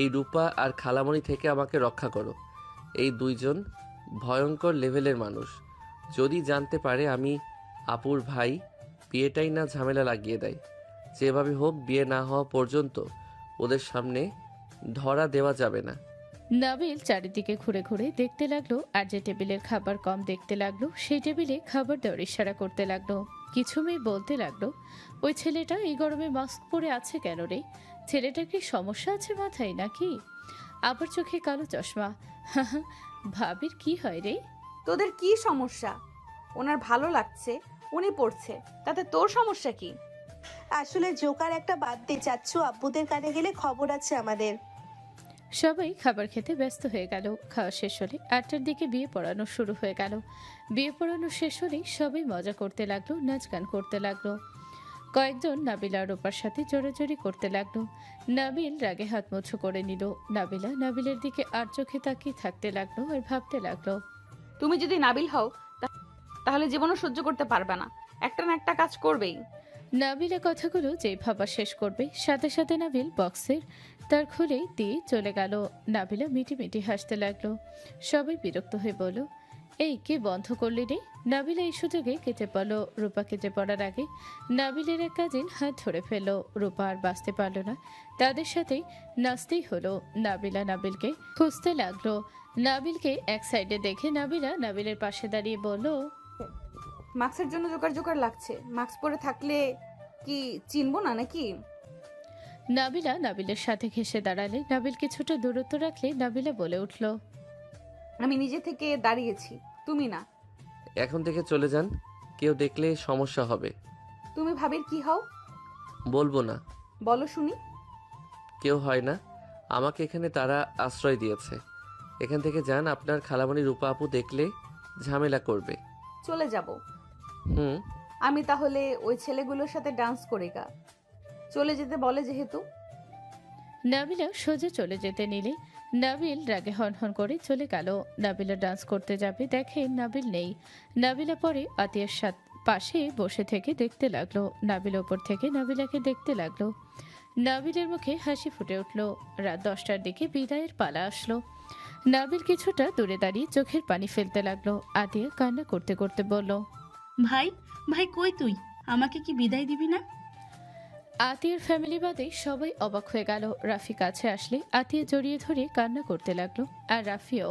এই রূপা আর খালামণি থেকে আমাকে রক্ষা করো। এই দুইজন ভয়ঙ্কর লেভেলের মানুষ। যদি জানতে পারে আমি আপুর ভাই, বিয়েটাই না ঝামেলা লাগিয়ে দেয়। যেভাবে হোক বিয়ে না হওয়া পর্যন্ত ওদের সামনে ধরা দেওয়া যাবে না। নাবিল চারিদিকে ঘুরে ঘুরে দেখতে লাগলো আর যে টেবিলের খাবার কম দেখতে লাগলো সেই টেবিলে খাবার দেওয়ার ইশারা করতে লাগলো। কিছু মেয়ে বলতে লাগলো, ওই ছেলেটা এই গরমে মাস্ক পরে আছে কেন রে? ছেলেটার কি সমস্যা আছে মাথায় নাকি? আবার চোখে কালো চশমা। ভাবির কি হয় রে? তোদের কি সমস্যা? ওনার ভালো লাগছে, উনি পড়ছে, তাতে তোর সমস্যা কি? আসলে জোকার একটা বাদ দে চাচ্ছু, আব্বুদের কানে গেলে খবর আছে আমাদের। সবাই খাবার খেতে ব্যস্ত হয়ে গেল। খাওয়া শেষ হলে 8টার দিকে বিয়ে পড়ানো শুরু হয়ে গেল। বিয়ে পড়ানো শেষ হলেই সবাই মজা করতে লাগলো, নাচ গান করতে লাগলো। কয়েকজন নাবিলা রূপার সাথে জোরাজোরি করতে লাগলো। নাবিল রাগে হাত মুছো করে নিল। নাবিলা নাবিলের দিকে আর চোখে তাকিয়ে থাকতে লাগলো আর ভাবতে লাগলো, তুমি যদি নাবিল হও তাহলে জীবনও সহ্য করতে পারবে না, একটা না একটা কাজ করবেই। নাবিলা কথাগুলো যেই ভাবা শেষ করবে সাথে সাথে নাবিল বক্সের তার খুলেই দিয়ে চলে গেল। নাবিলা মিটি মিটি হাসতে লাগলো। সবাই বিরক্ত হয়ে বলল, এই কে বন্ধ করলি রে? নাবিলা এই সুযোগে কেটে পড়ল। রূপা কেটে পড়ার আগে নাবিলের এক কাজিন হাত ধরে ফেলল। রূপা আর বাঁচতে পারল না, তাদের সাথেই নাচতেই হলো। নাবিলা নাবিলকে খুঁজতে লাগলো। নাবিলকে এক সাইডে দেখে নাবিলা নাবিলের পাশে দাঁড়িয়ে বলল, মাস্কের জন্য জোকার জোকার লাগছে, মাস্ক পরে থাকলে কি চিনবো না নাকি? নাবিলা নাবিলের সাথে ঘেসে দাঁড়ালে নাবিল কিছুটা দূরত্ব রাখলে নাবিলা বলে উঠল, আমি নিজে থেকে দাঁড়িয়েছি, তুমি না। এখন থেকে চলে যান, কেউ দেখলে সমস্যা হবে। তুমি ভাবির কি হও? বলবো না। বলো শুনি। কেউ হয় না, আমাকে এখানে তারা আশ্রয় দিয়েছে। এখান থেকে যান, আপনার খালামণি রূপা আপু দেখলে ঝামেলা করবে। চলে যাব। হুম। আমি তাহলে ওই ছেলেগুলোর সাথে ডান্স করি গা। চলে যেতে বলে যেহেতু। নাবিলা সোজা চলে যেতে নিলে নাবিল রাগে হনহন করে চলে গেল। নাবিলা ডান্স করতে যাবে, দেখে নাবিল নেই। নাবিলা পরে আতিয়ার পাশে বসে থেকে দেখতে লাগলো। নাবিল ওপর থেকে নাবিলাকে দেখতে লাগলো। নাবিলের মুখে হাসি ফুটে উঠল। রাত 10টার দিকে বিদায়ের পালা আসলো। নাবিল কিছুটা দূরে দাঁড়িয়ে চোখের পানি ফেলতে লাগলো। আতিয়া কান্না করতে করতে বলল, ভাই ভাই কই তুই? আমাকে কি বিদায় দিবি না? আতিয়ার ফ্যামিলি বাদে সবাই অবাক হয়ে গেল। রাফি কাছে আসলে আতিয়া জড়িয়ে ধরে কান্না করতে লাগলো। আর রাফিও।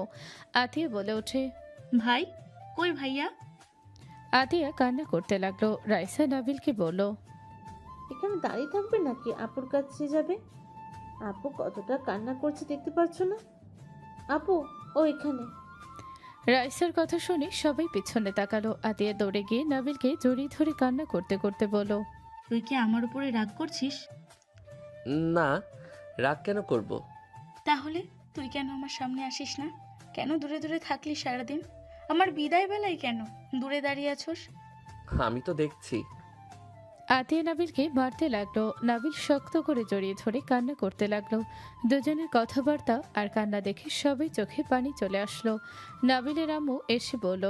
আতিয়া বলে ওঠে, ভাই কই ভাইয়া? আতিয়া কান্না করতে লাগলো। রাইসা নাবিলকে বলল, এখানে দাঁড়িয়ে থাকবে নাকি আপুর কাছে যাবে? আপু কতটা কান্না করছে দেখতে পাচ্ছ না? আপু ও এখানে। রাইসার কথা শুনে সবাই পিছনে তাকালো। আতিয়া দৌড়ে গিয়ে নাবিলকে জড়িয়ে ধরে কান্না করতে করতে বলল, তুই কি আমার উপরে রাগ করছিস? না, রাগ কেন করব? তাহলে তুই কেন আমার সামনে আসিস না? কেন দূরে দূরে থাকলি সারাদিন? আমার বিদায় বেলায় কেন দূরে দাঁড়িয়ে আছোস? আমি তো দেখছি। আতিয়া নাবিলকে মারতে লাগলো। নাবিল শক্ত করে জড়িয়ে ধরে কান্না করতে লাগলো। দুজনের কথাবার্তা আর কান্না দেখে সবাই চোখে পানি চলে আসলো। নাবিলের আম্মু এসে বলল,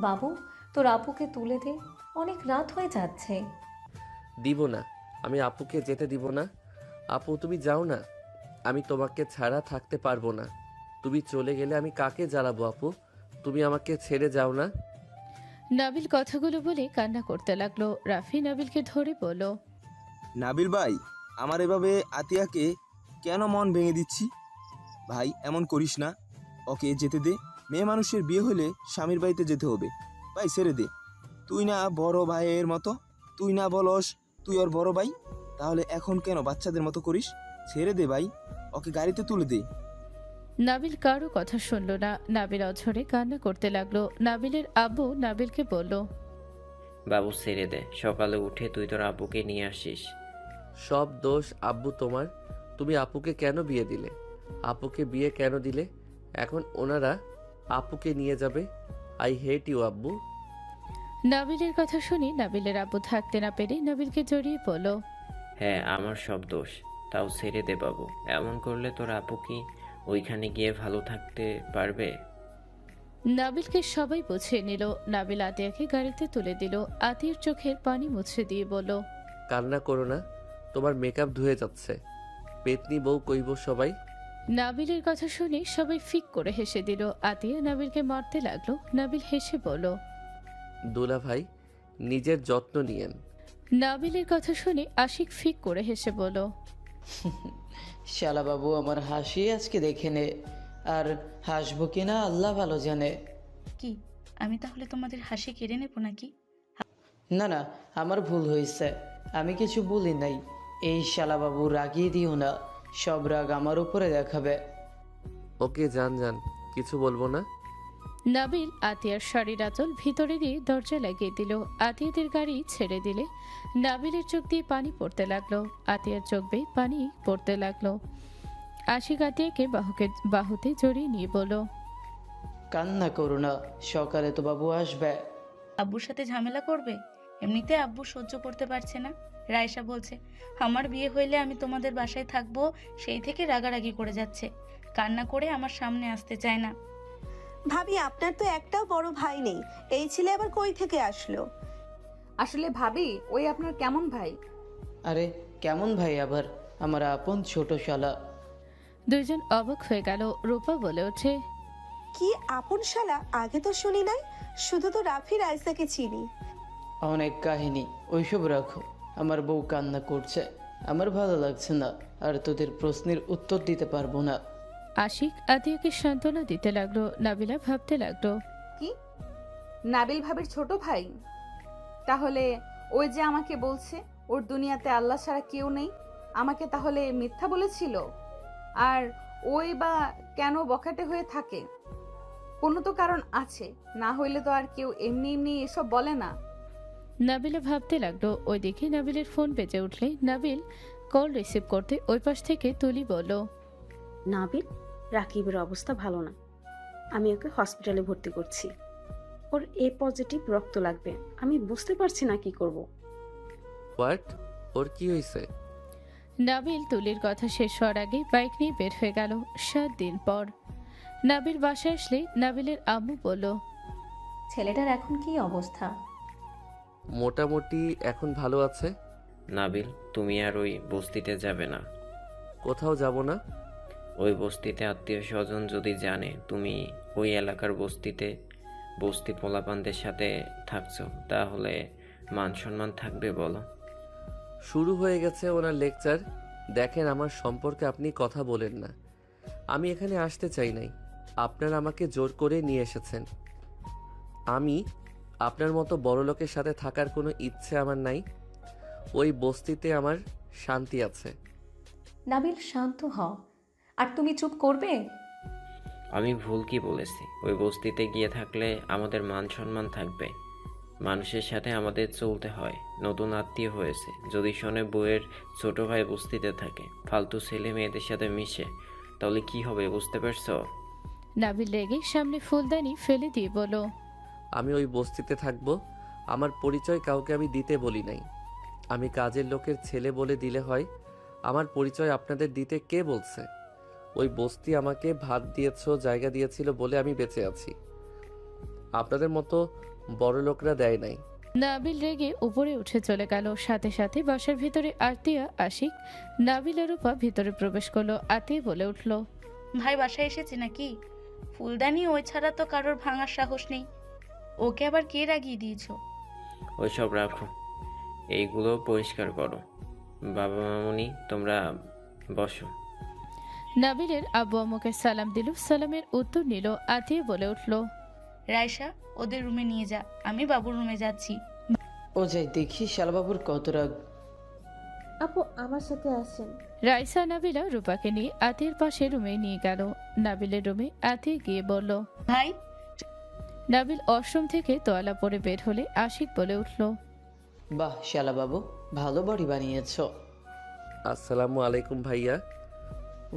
বাবু, তোর আপুকে তুলে দে, অনেক রাত হয়ে যাচ্ছে। দিব না, আমি আপুকে যেতে দিব না। আপু তুমি যাও না, আমি তোমাকে ছাড়া থাকতে পারবো না। তুমি চলে গেলে আমি কাকে জ্বালাবো আপু? তুমি আমাকে ছেড়ে যাও না। নাবিল কথাগুলো বলে কান্না করতে লাগলো। রাফি নাবিলকে ধরে বলল, নাবিল ভাই, আমার এভাবে আতিয়াকে কেন মন ভেঙে দিচ্ছি? ভাই এমন করিস না, ওকে যেতে দে। মেয়ে মানুষের বিয়ে হলে স্বামীর বাড়িতে যেতে হবে। ভাই ছেড়ে দে। তুই না বড় ভাইয়ের মতো, তুই না বলস তুই ওর বড় ভাই, তাহলে এখন কেন বাচ্চাদের মতো করিস? ছেড়ে দে ভাই, ওকে গাড়িতে তুলে দে। নাবিল কারো কথা শুনল না। নাবিল অঝরে কান্না করতে লাগলো। নাবিলের আব্বু নাবিলকে বলল, বাবু ছেড়ে দে, সকালে উঠে তুই তোর আব্বুকে নিয়ে আসিস। সব দোষ আব্বু তোমার। তুমি আপুকে কেন বিয়ে দিলে? আপুকে বিয়ে কেন দিলে? এখন ওনারা আপুকে নিয়ে যাবে। আই হেট ইউ আব্বু। নাবিলের কথা শুনে নাবিলের আব্বু থাকতে না পেরে নাবিলকে জড়িয়ে বলল, হ্যাঁ আমার সব দোষ, তাও ছেড়ে দে বাবু। এমন করলে তোর আপু কি ওইখানে গিয়ে ভালো থাকতে পারবে? নাবিলকে সবাই বুঝিয়ে নিল। নাবিল আতিয়াকে গাড়িতে তুলে দিল। আতিয়ার চোখের পানি মুছে দিয়ে বলল, কান্না করো না, তোমার মেকআপ ধুয়ে যাচ্ছে। পেতনি বউ কইব সবাই। নাবিলের কথা শুনে সবাই ফিক করে হেসে দিল। আতিয়া নাবিলকে মারতে লাগলো। নাবিল হেসে বলল, দুলা ভাই, নিজের যত্ন নিয়েন। নাবিলের কথা শুনে আশিক ফিক করে হেসে বলল, শালা বাবু আমার হাসি আজকে দেখে নে, আর হাসবো কিনা আল্লাহ ভালো জানে। কি আমি তাহলে তোমাদের হাসি কেড়ে নেব নাকি? না না, আমার ভুল হয়েছে, আমি কিছু বলি নাই। এই শালা বাবু রাগিয়ে দিও না, সব রাগ আমার উপরে দেখাবে। ওকে যান যান, কিছু বলবো না। নাবিল আতিয়ার শাড়ির আঁচল ভিতরে দিয়ে দরজা লাগিয়ে দিল। আতিয়াদের গাড়ি ছেড়ে দিলে নাবিলের চোখ দিয়ে পানি পড়তে লাগলো। আতিয়ার চোখ বেয়ে পানি পড়তে লাগলো। আশিক আতিয়াকে বাহুতে জড়িয়ে নিয়ে বলল, কান্না করো না, সকালে তো বাবু আসবে। আব্বুর সাথে ঝামেলা করবে? এমনিতে আব্বু সহ্য করতে পারছে না। রায়সা বলছে আমার বিয়ে হইলে আমি তোমাদের বাসায় থাকবো, সেই থেকে রাগারাগি করে যাচ্ছে। কান্না করে আমার সামনে আসতে চায় না। ভাবি, আপনার তো একটাও বড় ভাই নেই, এই ছেলে আবার কই থেকে আসলো? আসলে ভাবি, ওই আপনার কেমন ভাই? আরে কেমন ভাই আবার? আমার আপন ছোট শালা। দুইজন অবাক হয়ে গেল। রূপা বলে ওঠে, কি আপন শালা? আগে তো শুনি নাই, শুধু তো রাফি রাইসাকে চিনি। অনেক কাহিনী, ওইসব রাখো। আমার বউ কান্না করছে, আমার ভালো লাগছে না, আর তোদের প্রশ্নের উত্তর দিতে পারবো না। আশিক আতিয়াকে সান্ত্বনা দিতে লাগলো। নাবিলা ভাবতে লাগলো, কি নাবিল ভাবির ছোট ভাই? তাহলে ওই যে আমাকে বলছে ওর দুনিয়াতে আল্লাহ ছাড়া কেউ নেই, আমাকে তাহলে মিথ্যা বলেছিল? আর ওই বা কেন বখাটে হয়ে থাকে? কোনো তো কারণ আছে, না হইলে তো আর কেউ এমনি এমনি এসব বলে না। নাবিলা ভাবতে লাগলো। ওইদিকে নাবিলের ফোন বেজে উঠলে নাবিল কল রিসিভ করতে ওই পাশ থেকে তুলি বলল, নাবিল, রাকিবের অবস্থা ভালো না, আমি ওকে হসপিটালে ভর্তি করছি। ওর এ পজিটিভ রক্ত লাগবে, আমি বুঝতে পারছি না কি করব। হোয়াট? ওর কি হয়েছে? নাবিল তুলির কথা শেষ হওয়ার আগে বাইক নিয়ে বের হয়ে গেল। 7 দিন পর নাবিল বাসায় আসলে নাবিলের আম্মু বলল, ছেলেটার এখন কি অবস্থা? মোটামুটি এখন ভালো আছে। নাবিল, তুমি আর ওই বস্তিতে যাবে না। কোথাও যাব না। ওই বস্তিতে আত্মীয় স্বজন যদি জানে তুমি ওই এলাকার বস্তি পোলাপানদের সাথে থাকছো, তাহলে মান সম্মান থাকবে বলো? শুরু হয়ে গেছে ওনার লেকচার। দেখেন, আমার সম্পর্কে আপনি কথা বলেন না। আমি এখানে আসতে চাই নাই, আপনারা আমাকে জোর করে নিয়ে এসেছেন। আমি আপনার মতো বড় লোকের সাথে থাকার কোনো ইচ্ছে আমার নাই। ওই বস্তিতে আমার শান্তি আছে। নাবিল, শান্ত হ। আর তুমি চুপ করবে? আমি ভুল কি বলেছি? ওই বস্তিতে গিয়ে থাকলে আমাদের মান সম্মান থাকবে, মানুষের সাথে আমাদের চলতে হয়। নতুন আত্মীয় হয়েছে, যদি শোনে বউয়ের ছোট ভাই বস্তিতে থাকে, ফালতু ছেলে মেয়েদের সাথে মিশে, তাহলে কি হবে বুঝতে পারছো? নাবিল রেগে সামনে ফুলদানি ফেলে দিয়ে বলল, আমি ওই বস্তিতে থাকবো। আমার পরিচয় কাউকে আমি দিতে বলি নাই। আমি কাজের লোকের ছেলে বলে দিলে হয়? আমার পরিচয় আপনাদের দিতে কে বলছে? ওই বস্তি আমাকে ভাত দিয়েছো, জায়গা দিয়েছিল বলে আমি বেঁচে আছি। আপনাদের মতো বড় লোকরা দেয় নাই। নাবিল রেগে উপরে উঠে চলে গেল। সাথে সাথে বাসার ভিতরে আরতিয়া, আশিক, নাবিল আর রূপা ভিতরে প্রবেশ করলো। আতিয়া বলে উঠল, ভাই বাসায় এসেছে নাকি? ফুলদানি ওই ছাড়া তো কারোর ভাঙার সাহস নেই। ওকে আবার কে রাগিয়ে দিয়েছো? ওইসব রাখো, এইগুলো পরিষ্কার করো। বাবা মামুনি তোমরা বসো। নাবিলের আব্বু আম্মুকে সালাম দিল। সালামের উত্তর নিল। আতিয়া বলে উঠল, রায়সা ওদের রুমে নিয়ে যা, আমি বাবুর রুমে যাচ্ছি। ও যাই দেখি শালাবাবুর কত রাগ। আপু আমার সাথে আসেন। রাইসা নাবিলা রূপাকে নিয়ে আতিয়ার পাশে রুমে নিয়ে গেল। নাবিলের রুমে আতিয়া গিয়ে বলল, ভাই। নাবিল ওয়াশরুম থেকে তোয়ালা পরে বের হলে আশিক বলে উঠল, বাহ শালাবাবু, ভালো বডি বানিয়েছো। আসসালামু আলাইকুম ভাইয়া।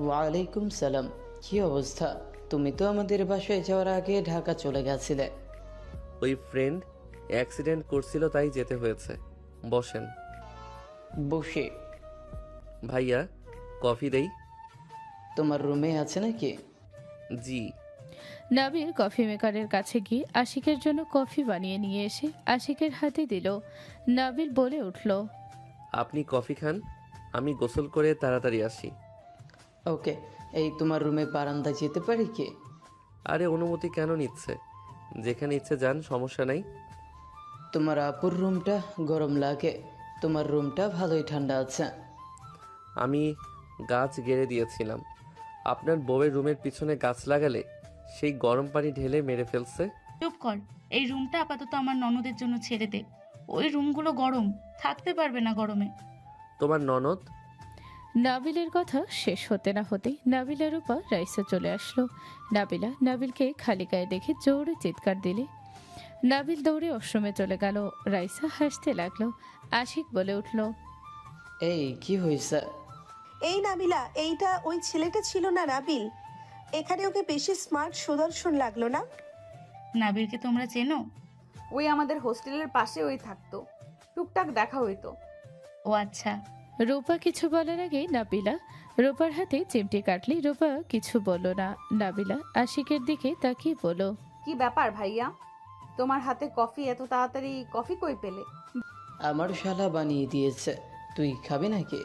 ওয়ালাইকুম সালাম। কি অবস্থা? তুমি তো আমাদের বাসায় যাওয়ার আগে ঢাকা চলে গেছিলে। ওই ফ্রেন্ড অ্যাক্সিডেন্ট করছিল তাই যেতে হয়েছে। বসেন। বসে। ভাইয়া কফি দেই? তোমার রুমে আছে নাকি? জি। নাবিল কফি মেকারের কাছে গিয়ে আশিকের জন্য কফি বানিয়ে নিয়ে এসে আশিকের হাতে দিল। নাবিল বলে উঠল, আপনি কফি খান, আমি গোসল করে তাড়াতাড়ি আসি। ওকে। এই তোমার রুমে বারান্দা যেতে পারি কি? আরে অনুমতি কেন নিচ্ছে? যেখানে ইচ্ছে যান, সমস্যা নাই। তোমার আপুর রুমটা গরম লাগে, তোমার রুমটা ভালোই ঠান্ডা আছে। আমি গাছ গেড়ে দিয়েছিলাম। আপনার বউয়ের রুমের পিছনে গাছ লাগালে সেই গরম পানি ঢেলে মেরে ফেলছে। চুপ কর, এই রুমটা আপাতত আমার ননদের জন্য ছেড়ে দে। ওই রুমগুলো গরম, থাকতে পারবে না গরমে। তোমার ননদ? নাবিলের কথা শেষ হতে না হতেই নাবিলার উপর রাইসা চলে আসলো। নাবিলা নাবিলকে খালি গায়ে দেখে জোরে চিৎকার দিলে নাবিল দৌড়ে ওয়াশরুমে চলে গেল। রাইসা হাসতে লাগলো। আশিক বলে উঠল, এই কি হয়েছে? এই নাবিলা, এইটা ওই ছেলেটা ছিল না নাবিল? এখানে ওকে বেশি স্মার্ট সুদর্শন লাগলো না? নাবিলকে তোমরা চেনো? ওই আমাদের হোস্টেলের পাশে ওই থাকতো, টুকটাক দেখা হইতো। ও আচ্ছা। রূপা কিছু বলার আগে নাবিলা রূপার হাতে চিমটি কাটলি। রূপা কিছু বলল না। নাবিলা আশিকের দিকে তাকিয়ে বলল, কি ব্যাপার ভাইয়া, তোমার হাতে কফি? এত তাড়াতাড়ি কফি কই পেলে? আমার শালা বানিয়ে দিয়েছে, তুই খাবি নাকি?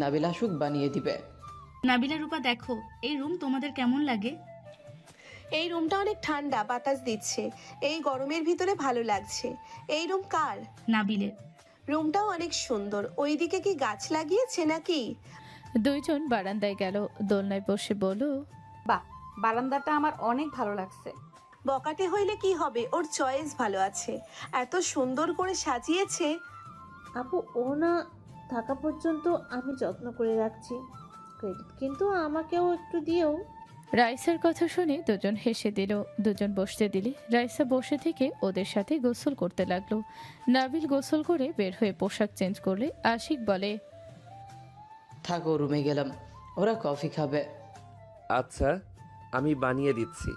নাবিল আসুক বানিয়ে দিবে। নাবিলা রূপা দেখো, এই রুম তোমাদের কেমন লাগে? এই রুমটা অনেক ঠান্ডা, বাতাস দিচ্ছে। এই গরমের ভিতরে ভালো লাগছে। এই রুম কার? নাবিলের। রুমটাও অনেক সুন্দর। ওইদিকে কি গাছ লাগিয়েছে নাকি? দুইজন বারান্দায় গেল। দোলনায় বসে বলল, বাহ, বারান্দাটা আমার অনেক ভালো লাগছে। বকাটে হইলে কি হবে, ওর চয়েস ভালো আছে, এত সুন্দর করে সাজিয়েছে। আপু ও না থাকা পর্যন্ত আমি যত্ন করে রাখছি, ক্রেডিট কিন্তু আমাকেও একটু দিও। রাইসার কথা শুনে দুজন হেসে দিল। দুজন বসতে দিলে রাইসা বসে থেকে ওদের সাথে গোসল করতে লাগলো। নাবিল গোসল করে বের হয়ে পোশাক চেঞ্জ করলে আশিক বলে, থাকো, রুমে গেলাম, ওরা কফি খাবে। আচ্ছা, আমি বানিয়ে দিচ্ছি।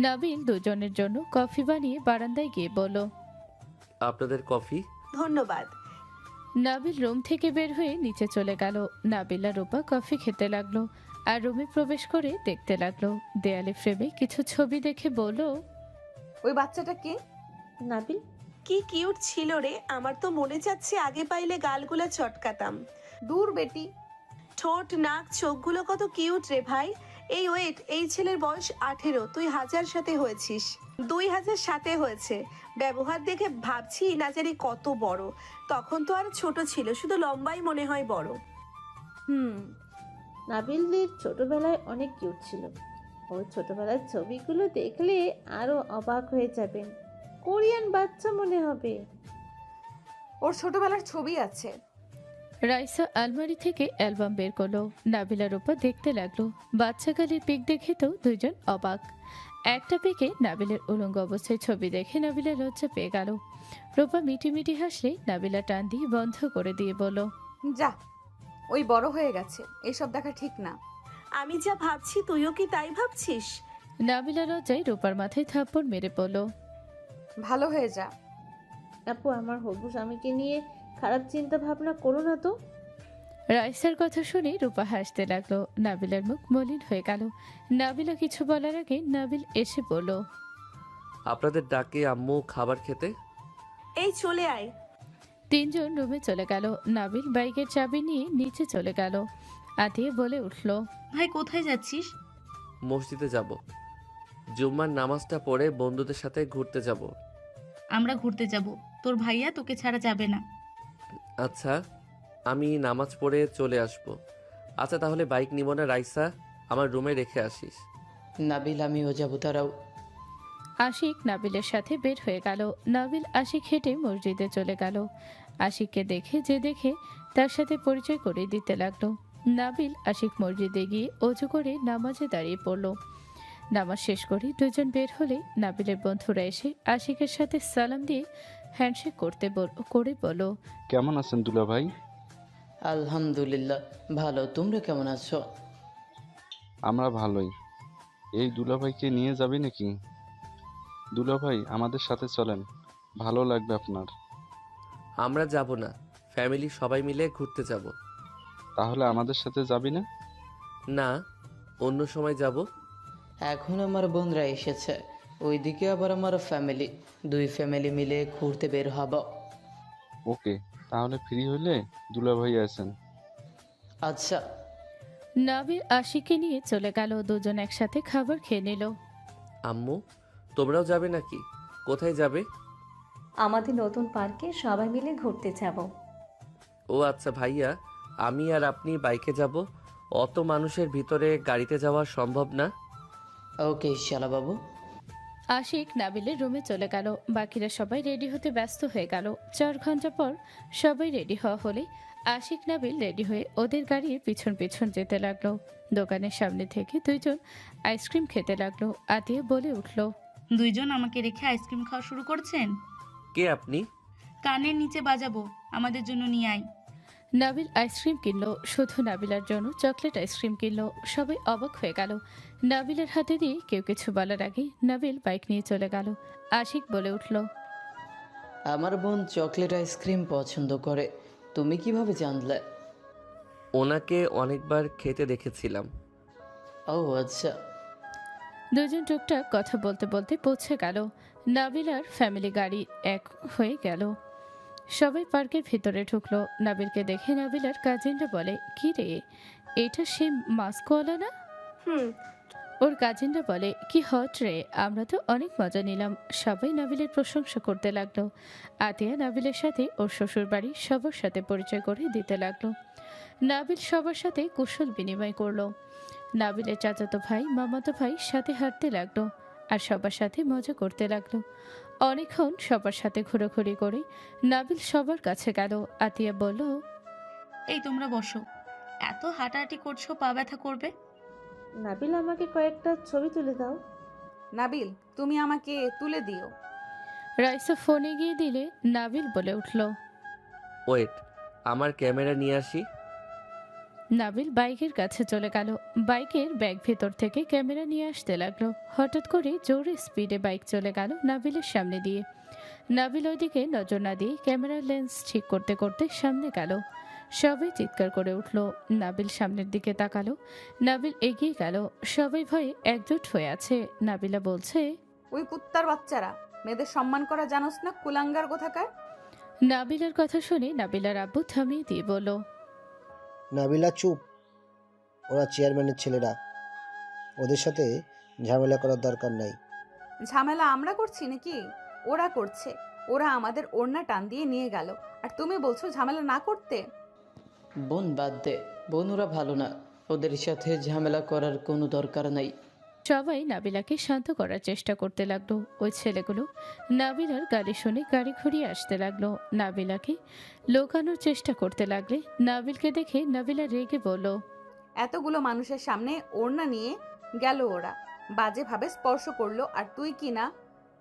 নাবিল দুজনের জন্য কফি বানিয়ে বারান্দায় গিয়ে বলল, আপনাদের কফি। ধন্যবাদ। নাবিল রুম থেকে বের হয়ে নিচে চলে গেল। নাবিলা রূপা কফি খেতে লাগলো আর রুমে প্রবেশ করে দেখতে লাগলো। দেয়ালে ফ্রেমে কিছু ছবি দেখে বলল, ওই বাচ্চাটা কে? নাবিল। কি কিউট ছিল রে, আমার তো মনে যাচ্ছে আগে পাইলে গালগুলা চটকাতাম। দূর বেটি। ঠোঁট, নাক, চোখগুলো কত কিউট রে ভাই। এই ওয়েট, এই ছেলের বয়স 18, তুই 1000 সাথে হয়েছিস। 2000 সাথে হয়েছে। ব্যবহার দেখে ভাবছি না জানি কত বড়। তখন তো আর ছোট ছিল, শুধু লম্বাই মনে হয় বড়। নাবিলদের ছোটবেলায় অনেক কিউট ছিল। ওর ছোটবেলার ছবিগুলো দেখলে আরো অবাক হয়ে যাবেন, কোরিয়ান বাচ্চা মনে হবে। ওর ছোটবেলার ছবি আছে। রাইসা আলমারি থেকে অ্যালবাম বের করলো। নাবিলার উপর দেখতে লাগলো। বাচ্চাকালের পিক দেখে তো দুইজন অবাক। একটা পিকে নাবিলের উলঙ্গ অবস্থায় ছবি দেখে নাবিলা লজ্জা পেয়ে গেল। রূপা মিটি মিটি হাসলে নাবিলা টান দিয়ে বন্ধ করে দিয়ে বলল, যা, ওই বড় হয়ে গেছে, এসব দেখা ঠিক না। আমি যা ভাবছি তুইও কি তাই ভাবছিস? নাবিলা লজ্জায় রূপার মাথায় থাপ্পড় মেরে পড়ল। ভালো হয়ে যা। আপু আমার হবু স্বামীকে নিয়ে খারাপ চিন্তা ভাবনা করো না তো। রাইসার কথা শুনে রূপা হাসতে লাগলো। নাবিলার মুখ মলিন হয়ে গেল। নাবিলা কিছু বলার আগে নাবিল এসে বলল, আপনাদের ডাকে আম্মু খাবার খেতে। এই চলে আয়। তিনজন রুমে চলে গেল। নাবিল বাইকের চাবি নিয়ে নিচে চলে গেল। আতিয়া বলে উঠল, ভাই কোথায় যাচ্ছিস? মসজিদে যাব, জুম্মার নামাজটা পড়ে বন্ধুদের সাথে ঘুরতে যাব। আমরা ঘুরতে যাব, তোর ভাইয়া তোকে ছাড়া যাবে না। আচ্ছা, আমি নামাজ পড়ে চলে আসব। আচ্ছা তাহলে বাইক নিব না রাইসা, আমার রুমে রেখে আসিস। নাবিল আমিও যাবো, তারাও। আশিক নাবিলের সাথে বের হয়ে গেল। নাবিল আশিক হেঁটে মসজিদে চলে গেল। আশিককে দেখে তার সাথে পরিচয় করে দিতে লাগলো। নাবিল আশিক মসজিদে গিয়ে অজু করে নামাজে দাঁড়িয়ে পড়ল। নামাজ শেষ করে দুজন বের হলে নাবিলের বন্ধুরা এসে আশিকের সাথে সালাম দিয়ে হ্যান্ডশেক করে বলো, কেমন আছেন দুলা ভাই? আলহামদুলিল্লাহ ভালো, তোমরা কেমন আছো? আমরা ভালোই। এই দুলা ভাইকে নিয়ে যাবি নাকি? দুলা ভাই আমাদের সাথে চলেন, ভালো লাগবে আপনার। আমরা যাব না, ফ্যামিলি সবাই মিলে ঘুরতে যাব। তাহলে আমাদের সাথে যাবি না? না, অন্য সময় যাব। এখন আমার বোনরা এসেছে, ওইদিকে আবার আমার ফ্যামিলি, দুই ফ্যামিলি মিলে ঘুরতে বের হব। ওকে, তাহলে ফ্রি হলে দুলা ভাই আছেন। আচ্ছা। নাবিল আশিককে নিয়ে চলে গেল। দুজন একসাথে খাবার খেয়ে নিল। আম্মু তোমরাও যাবে নাকি? কোথায় যাবে? আমাদের নতুন পার্কে সবাই মিলে ঘুরতে যাব। ও আচ্ছা ভাইয়া, আমি আর আপনি বাইকে যাব। অত মানুষের ভিতরে গাড়িতে যাওয়া সম্ভব না। ওকে শালা বাবু। আশিক নাবিলের রুমে চলে গেল। বাকিরা সবাই রেডি হতে ব্যস্ত হয়ে গেল। 4 ঘন্টা পর সবাই রেডি হওয়া হলে আশিক নাবিল রেডি হয়ে ওদের গাড়ির পিছন পিছন যেতে লাগলো। দোকানের সামনে থেকে দুইজন আইসক্রিম খেতে লাগলো। আতিয়া বলে উঠল, দুইজন আমাকে রেখে আইসক্রিম খাওয়া শুরু করছেন? কে আপনি? কানের নিচে বাজাবো, আমাদের জন্য নিয়ে আয়। নাবিল আইসক্রিম কিনলো। শুধু নাবিলার জন্য চকলেট আইসক্রিম কিনলো। সবাই অবাক হয়ে গেল। নাবিলের হাতে দিয়ে কেউ কিছু বলার আগে নাবিল বাইক নিয়ে চলে গেল। আশিক বলে উঠল, আমার বোন চকলেট আইসক্রিম পছন্দ করে, তুমি কিভাবে জানলে? ওনাকে অনেকবার খেতে দেখেছিলাম। ও আচ্ছা। দুজন টুকটাক কথা বলতে বলতে পৌঁছে গেল। নাবিল আর ফ্যামিলি গাড়ি এক হয়ে গেল। সবাই পার্কের ভিতরে ঢুকলো। নাবিলকে দেখে নাবিলার কাজিনরা বলে, কি রে, এটা সে মাস্কওয়ালা না? ওর কাজিনরা বলে, কি হট রে, আমরা তো অনেক মজা নিলাম। সবাই নাবিলের প্রশংসা করতে লাগলো। আতিয়া নাবিলের সাথে ওর শ্বশুর বাড়ি সবার সাথে পরিচয় করে দিতে লাগলো। নাবিল সবার সাথে কুশল বিনিময় করলো। নাবিলের চাচাতো ভাই মামাতো ভাই সাথে হাঁটতে লাগলো আর সবার সাথে মজা করতে লাগলো। অনেকক্ষণ সবার সাথে ঘোরাঘুরি করে নাবিল সবার কাছে গেল। আতিয়া বলল, এই তোমরা বসো, এত হাঁটাহাঁটি করছো, পা ব্যথা করবে। নাবিল আমাকে কয়েকটা ছবি তুলে দাও। নাবিল তুমি আমাকে তুলে দিও। রাইসা ফোনে গিয়ে দিলে নাবিল বলে উঠল, ওয়েট, আমার ক্যামেরা নিয়ে আসি। নাবিল বাইকের কাছে চলে গেল। বাইকের ব্যাগ ভেতর থেকে ক্যামেরা নিয়ে আসতে লাগলো। হঠাৎ করে জোরে স্পিডে বাইক চলে গেল নাবিলের সামনে দিয়ে। নাবিল ওইদিকে নজর না দিয়ে ক্যামেরার লেন্স ঠিক করতে করতে সামনে গেল। সবাই চিৎকার করে উঠল। নাবিল সামনের দিকে তাকালো। নাবিল এগিয়ে গেল। সবাই ভয়ে একজোট হয়ে আছে। নাবিলা বলছে, ওই কুত্তার বাচ্চারা, মেয়েদের সম্মান করা জানোস না, কুলাঙ্গার কোথাকার। নাবিলার কথা শুনে নাবিলার আব্বু থামিয়ে দিয়ে বলল, নাবিলা চুপ, ওরা চেয়ারম্যানের ছেলেরা, ওদের সাথে ঝামেলা করার দরকার নাই। ঝামেলা আমরা করছি নাকি? ওরা করছে। ওরা আমাদের ওড়না টান দিয়ে নিয়ে গেল, আর তুমি বলছো ঝামেলা না করতে। বোন বাদ দে, বোন ওরা ভালো না, ওদের সাথে ঝামেলা করার কোনো দরকার নাই। সবাই নাবিলাকে শান্ত করার চেষ্টা করতে লাগলো। ওই ছেলেগুলো নাবিলার গাড়ি শুনে গাড়ি ঘুরিয়ে আসতে লাগলো। নাবিলাকে লোকানোর চেষ্টা করতে লাগলে নাবিলকে দেখে নাবিলা রেগে বলল, এতগুলো মানুষের সামনে ওড়না নিয়ে গেল ওরা, বাজেভাবে স্পর্শ করলো, আর তুই কি না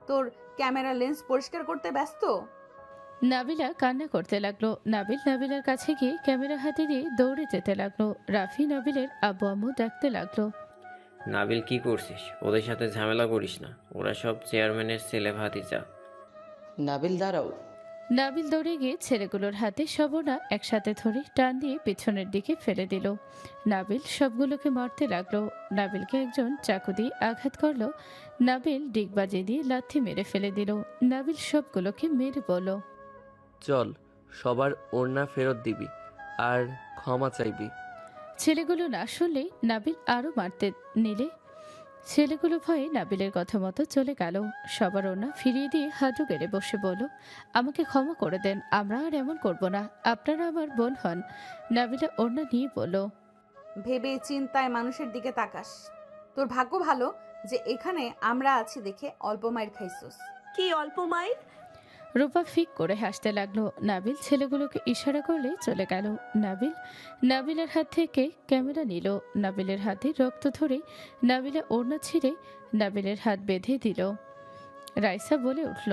তোর ক্যামেরা লেন্স পরিষ্কার করতে ব্যস্ত। নাবিলা কান্না করতে লাগলো। নাবিল নাবিলার কাছে গিয়ে ক্যামেরা হাতে দিয়ে দৌড়ে যেতে লাগলো। রাফি নাবিলের আব্বু আম্মু ডাকতে লাগলো, নাবিল কি করছিস? ওদের সাথে ঝামেলা করিস না, ওরা সব চেয়ারম্যানের ছেলে ভাতিজা। নাবিল দাঁড়াও। নাবিল দৌড়ে গিয়ে ছেলেগুলোর হাতে সবনা একসাথে ধরে টান দিয়ে পেছনের দিকে ফেলে দিল। নাবিল সবগুলোকে মারতে লাগলো। নাবিলকে একজন চাকু দিয়ে আঘাত করলো। নাবিল ডিগবাজি দিয়ে লাথি মেরে ফেলে দিল। নাবিল সবগুলোকে মেরে বলল, চল, সবার ওড়না ফেরত দিবি আর ক্ষমা চাইবি। ছেলেগুলো না শুনলে নাবিল আরো মারতে নিলে ছেলেগুলো ভয়ে নাবিলের কথা মতো চলে গেল। সবার ওড়না ফিরিয়ে দিয়ে হাঁটু গেড়ে বসে বলল, আমাকে ক্ষমা করে দেন, আমরা আর এমন করব না, আপনারা আমার বোন হন। নাবিলা ওড়না নিয়ে বলল, ভেবে চিন্তায় মানুষের দিকে তাকাস। তোর ভাগ্য ভালো যে এখানে আমরা আছি দেখে অল্প মায়ের খাইছস। কি অল্প মায়ের? রূপা ফিক করে হাসতে লাগলো। নাবিল ছেলেগুলোকে ইশারা করলে চলে গেল। নাবিলের হাত থেকে ক্যামেরা নিল। নাবিলের হাতে রক্ত ধরে নাবিলা ওড়না ছিঁড়ে নাবিলের হাত বেঁধে দিল। রাইসা বলে উঠল,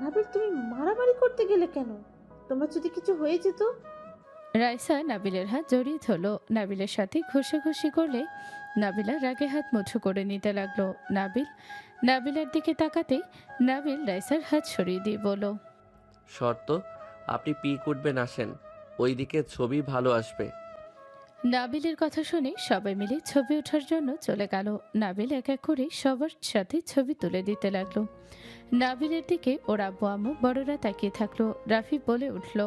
নাবিল তুমি মারামারি করতে গেলে কেন? তোমার যদি কিছু হয়ে যেত? রাইসা নাবিলের হাত জড়িয়ে ধরল। নাবিলের সাথে ঘষাঘষি করলে নাবিলা রাগে হাত মুঠো করে নিতে লাগলো। নাবিলার দিকে তাকাতে নাবিল রাইসার হাত সরিয়ে দিয়ে বলল, শর্ত, আপনি পিক উঠবেন, আসেন, ওইদিকে ছবি ভালো আসবে। নাবিলের কথা শুনে সবাই মিলে ছবি ওঠার জন্য চলে গেল। নাবিল এক এক করে সবার সাথে ছবি তুলে দিতে লাগলো। নাবিলের দিকে ওর আব্বু আম্মু বড়রা তাকিয়ে থাকলো। রাফি বলে উঠল,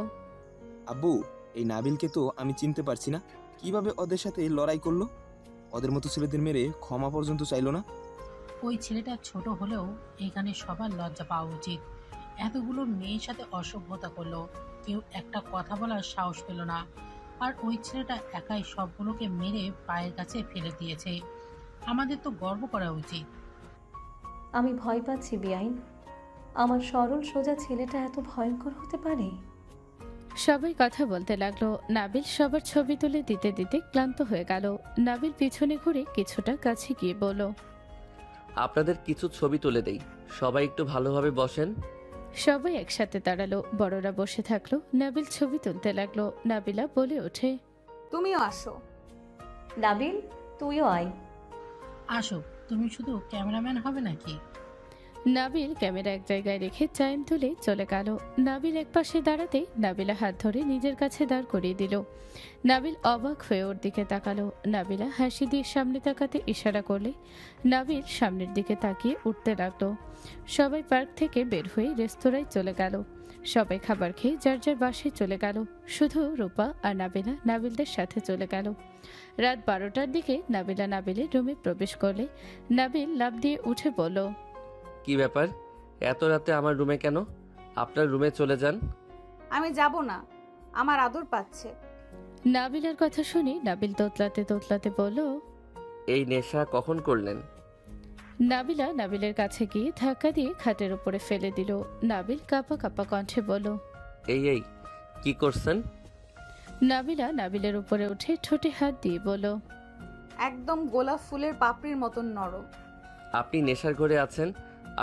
আব্বু, এই নাবিলকে তো আমি চিনতে পারছি না, কিভাবে ওদের সাথে লড়াই করলো? ওদের মতো ছেলেদের মেরে ক্ষমা পর্যন্ত চাইলো না। ওই ছেলেটা ছোট হলেও এখানে সবার লজ্জা পাওয়া উচিত। এতগুলো মেয়ের সাথে অসভ্যতা করলো, কেউ একটা কথা বলার সাহস পেল না। আর ওই ছেলেটা একাই সবগুলোকে মেরে পায়ের কাছে ফেলে দিয়েছে। আমাদের তো গর্ব করা উচিত। আমি ভয় পাচ্ছি বেআইন, আমার সরল সোজা ছেলেটা এত ভয়ঙ্কর হতে পারে? সবাই কথা বলতে লাগলো। নাবিল সবার ছবি তুলে দিতে দিতে ক্লান্ত হয়ে গেল। নাবিল পিছনে ঘুরে কিছুটা কাছে গিয়ে বলল, আপনাদের কিছু ছবি তুলে দেই, সবাই একটু ভালোভাবে বসেন। সবাই একসাথে দাঁড়ালো। বড়রা বসে থাকলো। নাবিল ছবি তুলতে লাগলো। নাবিলা বলে ওঠে, তুমিও আসো। নাবিল, তুইও আয়। আসো, তুমি শুধু ক্যামেরাম্যান হবে নাকি? নাবিল ক্যামেরা এক জায়গায় রেখে চাইন তুলে চলে গেল। নাবিল এক পাশে দাঁড়াতে নাবিলা হাত ধরে নিজের কাছে দাঁড় করিয়ে দিল। নাবিল অবাক হয়ে ওর দিকে তাকালো। নাবিলা হাসি দিয়ে সামনে তাকাতে ইশারা করলে নাবিল সামনের দিকে তাকিয়ে উঠতে লাগলো। সবাই পার্ক থেকে বের হয়ে রেস্তোরাঁয় চলে গেল। সবাই খাবার খেয়ে যার যার বাসায় চলে গেল। শুধু রূপা আর নাবিলা নাবিলদের সাথে চলে গেল। রাত 12টার দিকে নাবিলা নাবিলের রুমে প্রবেশ করলে নাবিল লাফ দিয়ে উঠে বলল, কি ব্যাপার, এত রাতে আমার রুমে কেন? আপনার রুমে চলে যান। আমি যাব না, আমার আদর পাচ্ছে। নাবিলার কথা শুনে নাবিল তোতলাতে তোতলাতে বলল, এই নেশা কখন করলেন? নাবিলা নাবিলের কাছে গিয়ে ধাক্কা দিয়ে খাটের উপরে ফেলে দিল। নাবিল কাঁপা কাঁপা কণ্ঠে বলল, এই কি করছেন? নাবিলা নাবিলের উপরে উঠে ঠোঁটে হাত দিয়ে বলল, একদম গোলাপ ফুলের পাপড়ির মতন নরম। আপনি নেশার ঘরে আছেন,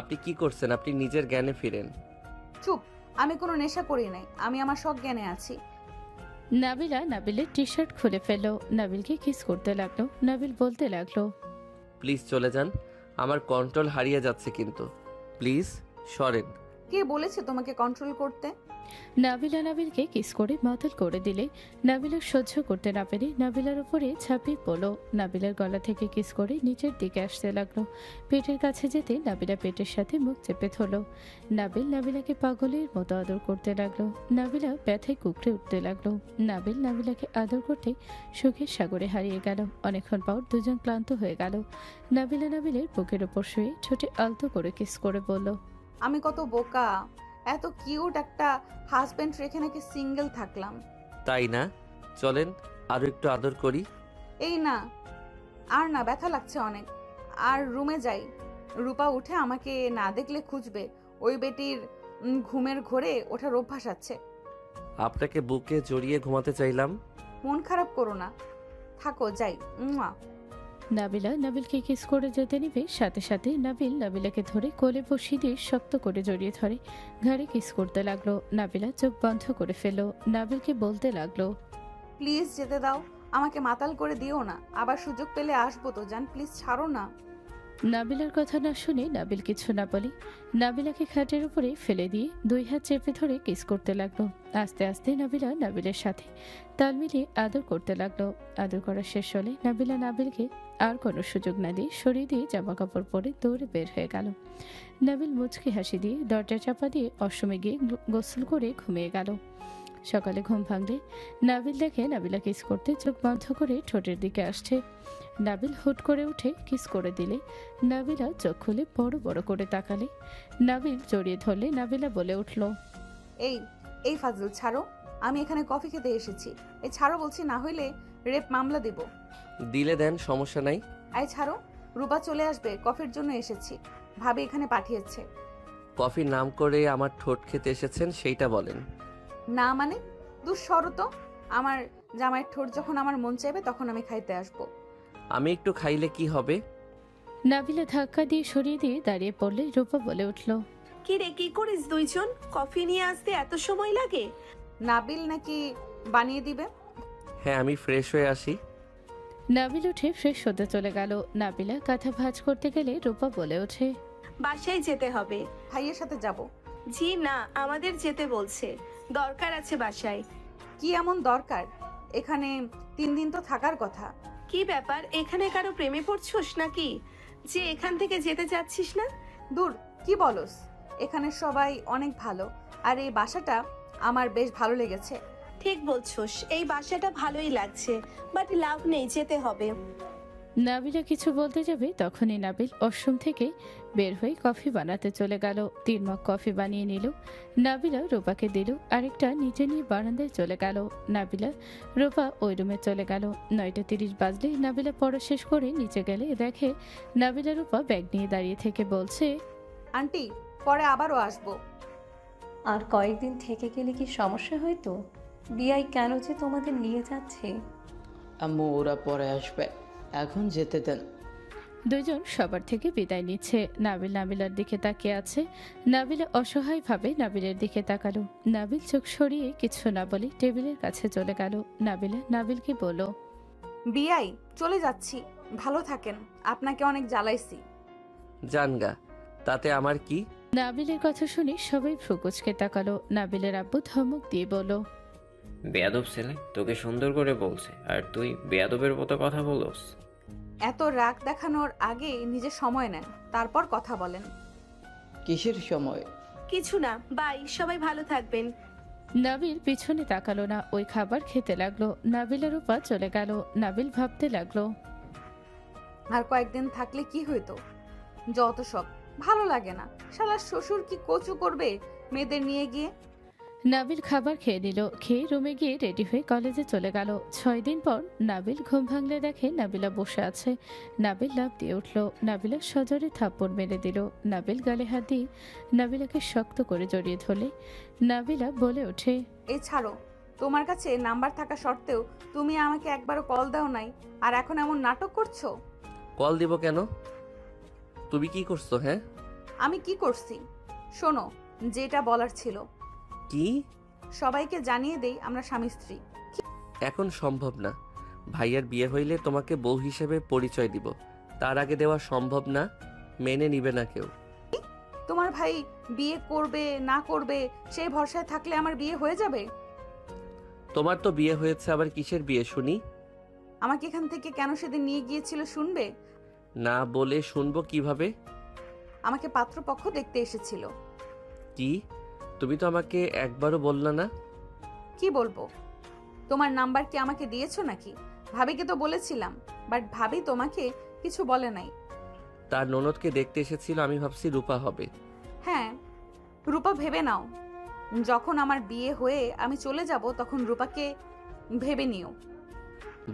আপনি কি করছেন? আপনি নিজের জ্ঞানে ফিরেন। চুপ, আমি কোনো নেশা করি নাই, আমি আমার সজ্ঞানে আছি। নাবিলা নাবিলের টি শার্ট খুলে ফেললো। নাবিলকে কিস করতে লাগলো। নাবিল বলতে লাগলো, প্লিজ চলে যান, আমার কন্ট্রোল হারিয়ে যাচ্ছে, কিন্তু প্লিজ সরেন। কে বলেছে তোমাকে কন্ট্রোল করতে? নাবিলা নাবিলকে কিস করে মাতাল করে দিলে নাবিলা সহ্য করতে না পেরে নাবিলার উপরে ঝাঁপিয়ে পড়লো। নাবিলার গলা থেকে কিস করে নিচের দিকে আসতে লাগলো। পেটের কাছে যেতে নাবিলা পেটের সাথে মুখ চেপে ধরলো। নাবিল নাবিলাকে পাগলের মতো আদর করতে লাগলো। নাবিলা ব্যথায় কুকড়ে উঠতে লাগলো। নাবিল নাবিলাকে আদর করতে সুখের সাগরে হারিয়ে গেল। অনেকক্ষণ পর দুজন ক্লান্ত হয়ে গেল। নাবিলা নাবিলের বুকের ওপর শুয়ে ঠোঁটে আলতো করে কিস করে বলল, আমি কত বোকা, এত কিউট একটা হাজবেন্ড রেখে নাকি সিঙ্গেল থাকলাম। তাই না? চলেন আরো একটু আদর করি। এই না, আর না, ব্যথা লাগছে অনেক। আর রুমে যাই, রূপা উঠে আমাকে না দেখলে খুঁজবে। ওই বেটির ঘুমের ঘোরে ওঠার অভ্যাস আছে। আপনাকে বুকে জড়িয়ে ঘুমাতে চাইলাম। মন খারাপ করো না, থাকো, যাই। নাবিলা নাবিলকে কিস করে যেতে নিবে সাথে সাথে নাবিল নাবিলাকে ধরে কোলে বসিয়ে দিয়ে শক্ত করে জড়িয়ে ধরে ঘাড়ে কিস করতে লাগলো। নাবিলা চোখ বন্ধ করে ফেললো। নাবিলকে বলতে লাগলো, প্লিজ যেতে দাও, আমাকে মাতাল করে দিও না, আবার সুযোগ পেলে আসবো তো জান, প্লিজ ছাড়ো না। নাবিলার কথা না শুনে নাবিল কিছু না বলে নাবিলাকে খাটের উপরে ফেলে দিয়ে 2 হাত চেপে ধরে কিস করতে লাগলো। আস্তে আস্তে নাবিলা নাবিলের সাথে তাল মিলিয়ে আদর করতে লাগলো। আদর করা শেষ হলে নাবিলা নাবিলকে আর কোনো সুযোগ না দিয়ে সরিয়ে দিয়ে জামা কাপড় পরে দৌড়ে বের হয়ে গেল। নাবিল মুচকি হাসি দিয়ে দরজা চাপা দিয়ে অসমে গিয়ে গোসল করে ঘুমিয়ে গেল। সকালে ঘুম ভাঙলে নাবিল দেখে নাবিলা কিস করতে চোখ বন্ধ করে ঠোঁটের দিকে আসছে। নাবিল হুট করে উঠে কিস করে দিলে নাবিলা চোখ খুলে বড় বড় করে তাকালে। নাবিল জড়িয়ে ধরলে নাবিলা বলে উঠল, এই এই ফাজল ছাড়ো, আমি এখানে কফি খেতে এসেছি। এই ছাড়ো বলছি, না হইলে রেপ মামলা দেব। দিলে দেন, সমস্যা নাই। এই ছাড়ো, রূপা চলে আসবে, কফির জন্য এসেছি, ভাবি এখানে পাঠিয়েছে। কফির নাম করে আমার ঠোঁট খেতে এসেছেন সেইটা বলেন। না মানে দুঃশরত, আমার জামাইয়ের ঠোঁট যখন আমার মন চাইবে তখন আমি খাইতে আসবো। আমি একটু খাইলে কি হবে? নাবিলা ধাক্কা দিয়ে সরিয়ে দিয়ে দাঁড়িয়ে পড়লে রূপা বলে উঠল, কি রে, কি করিস দুইজন? কফি নিয়ে আসতে এত সময় লাগে? নাবিল নাকি বানিয়ে দিবে? হ্যাঁ, আমি ফ্রেশ হয়ে আসি। নাবিল উঠে ফ্রেশ হতে চলে গেল। নাবিলা কাঁথা ভাঁজ করতে গেলে রূপা বলে ওঠে, বাসায় যেতে হবে। ভাইয়ের সাথে যাব। জি না, আমাদের যেতে বলছে, দরকার আছে বাসায়। কি এমন দরকার? এখানে 3 দিন তো থাকার কথা। কি ব্যাপার, এখানে কারো প্রেমে পড়ছস নাকি যে এখান থেকে যেতে চাচ্ছিস না? দূর, কি বলস? এখানে সবাই অনেক ভালো, আর এই বাসাটা আমার বেশ ভালো লেগেছে। ঠিক বলছস, এই বাসাটা ভালোই লাগছে, বাট লাভ নেই, যেতে হবে। নাবিলা কিছু বলতে যাবে তখনই নাবিল ওয়াশরুম থেকে বের হয়ে কফি বানাতে চলে গেল। 3 মগ কফি বানিয়ে নিল। নাবিলা রূপাকে দিল, আরেকটা নিচে নিয়ে বারান্দায় চলে গেল। নাবিলা রূপা ওই রুমে চলে গেল। 9:30 বাজলে নাবিলা পড়া শেষ করে নিচে গেলে দেখে নাবিলা রূপা ব্যাগ নিয়ে দাঁড়িয়ে থেকে বলছে, আন্টি পরে আবারও আসবো। আর কয়েকদিন থেকে গেলে কি সমস্যা হয়তো? বিআই কেন যে তোমাদের নিয়ে যাচ্ছে? আম্মু ওরা পরে আসবে, এখন যেতে দেন। দুজন সবার থেকে বিদায় নিচ্ছে। নাবিল নাবিলার দিকে তাকিয়ে আছে। নাবিলা অসহায়ভাবে নাবিলের দিকে তাকালো। নাবিল চোখ সরিয়ে কিছু না বলে টেবিলের কাছে চলে গেল। নাবিলা নাবিলকে বলল, বিআই চলে যাচ্ছি, ভালো থাকেন, আপনাকে অনেক জ্বালাইছি। জানগা, তাতে আমার কি? নাবিলের কথা শুনে সবাই ফ্রুকুচকে তাকালো। নাবিলের আব্বু ধমক দিয়ে বলল, বেয়াদব ছেলে, তোকে সুন্দর করে বলছে আর তুই বেয়াদবের মতো কথা বলস। এত রাগ দেখানোর আগে নিজে সময় নেন, তারপর কথা বলেন। কিসের সময়? কিছু না, বাই, সবাই ভালো থাকবেন। নাবিল পিছনে তাকালো না, ওই খাবার খেতে লাগলো। নাবিলের উপর চলে গেল। নাবিল ভাবতে লাগলো, আর কয়েকদিন থাকলে কি হইতো? যত সব ভালো লাগে না। শালা শ্বশুর কি কচু করবে মেয়েদের নিয়ে গিয়ে। নাবিল খাবার খেয়ে নিল। খেয়ে রুমে গিয়ে রেডি হয়ে কলেজে চলে গেল। 6 দিন পর নাবিল ঘুম ভাঙলে দেখে নাবিলা বসে আছে। নাবিল লাফ দিয়ে উঠল। নাবিলা সজোরে থাপ্পড় মেরে দিল। নাবিল গালে হাত দিয়ে নাবিলাকে শক্ত করে জড়িয়ে ধরলে নাবিলা বলে ওঠে, এই ছাড়ো, তোমার কাছে নাম্বার থাকা সত্ত্বেও তুমি আমাকে একবারও কল দাও নাই, আর এখন এমন নাটক করছো। কল দিব কেন? তুমি কি করছো? হ্যাঁ, আমি কি করছি? শোনো, যেটা বলার ছিল। কি? সবাইকে জানিয়ে দেই আমরা স্বামী স্ত্রী। এখন সম্ভব না। ভাইয়ার বিয়ে হইলে তোমাকে বউ হিসেবে পরিচয় দিব, তার আগে দেওয়া সম্ভব না, মেনে নিবে না কেউ। তোমার ভাই বিয়ে করবে না করবে সেই ভরসায় থাকলে আমার বিয়ে হয়ে যাবে? তোমার তো বিয়ে হয়েছে, আবার কিসের বিয়ে শুনি? আমাকে এখান থেকে কেন সেদিন নিয়ে গিয়েছিল শুনবে? না বলে শুনবো কিভাবে? আমাকে পাত্রপক্ষ দেখতে এসেছিল। কি? তুমি তো আমাকে একবারও বললা না। কি বলবো? তোমার নাম্বার কি আমাকে দিয়েছো নাকি? ভাবিকে তো বলেছিলাম, বাট ভাবি তোমাকে কিছু বলে নাই। তার ননদকে দেখতে এসেছিল, আমি ভাবছি রূপা হবে। হ্যাঁ, রূপা ভেবে নাও। যখন আমার বিয়ে হয়ে আমি চলে যাব তখন রূপাকে ভেবে নিও।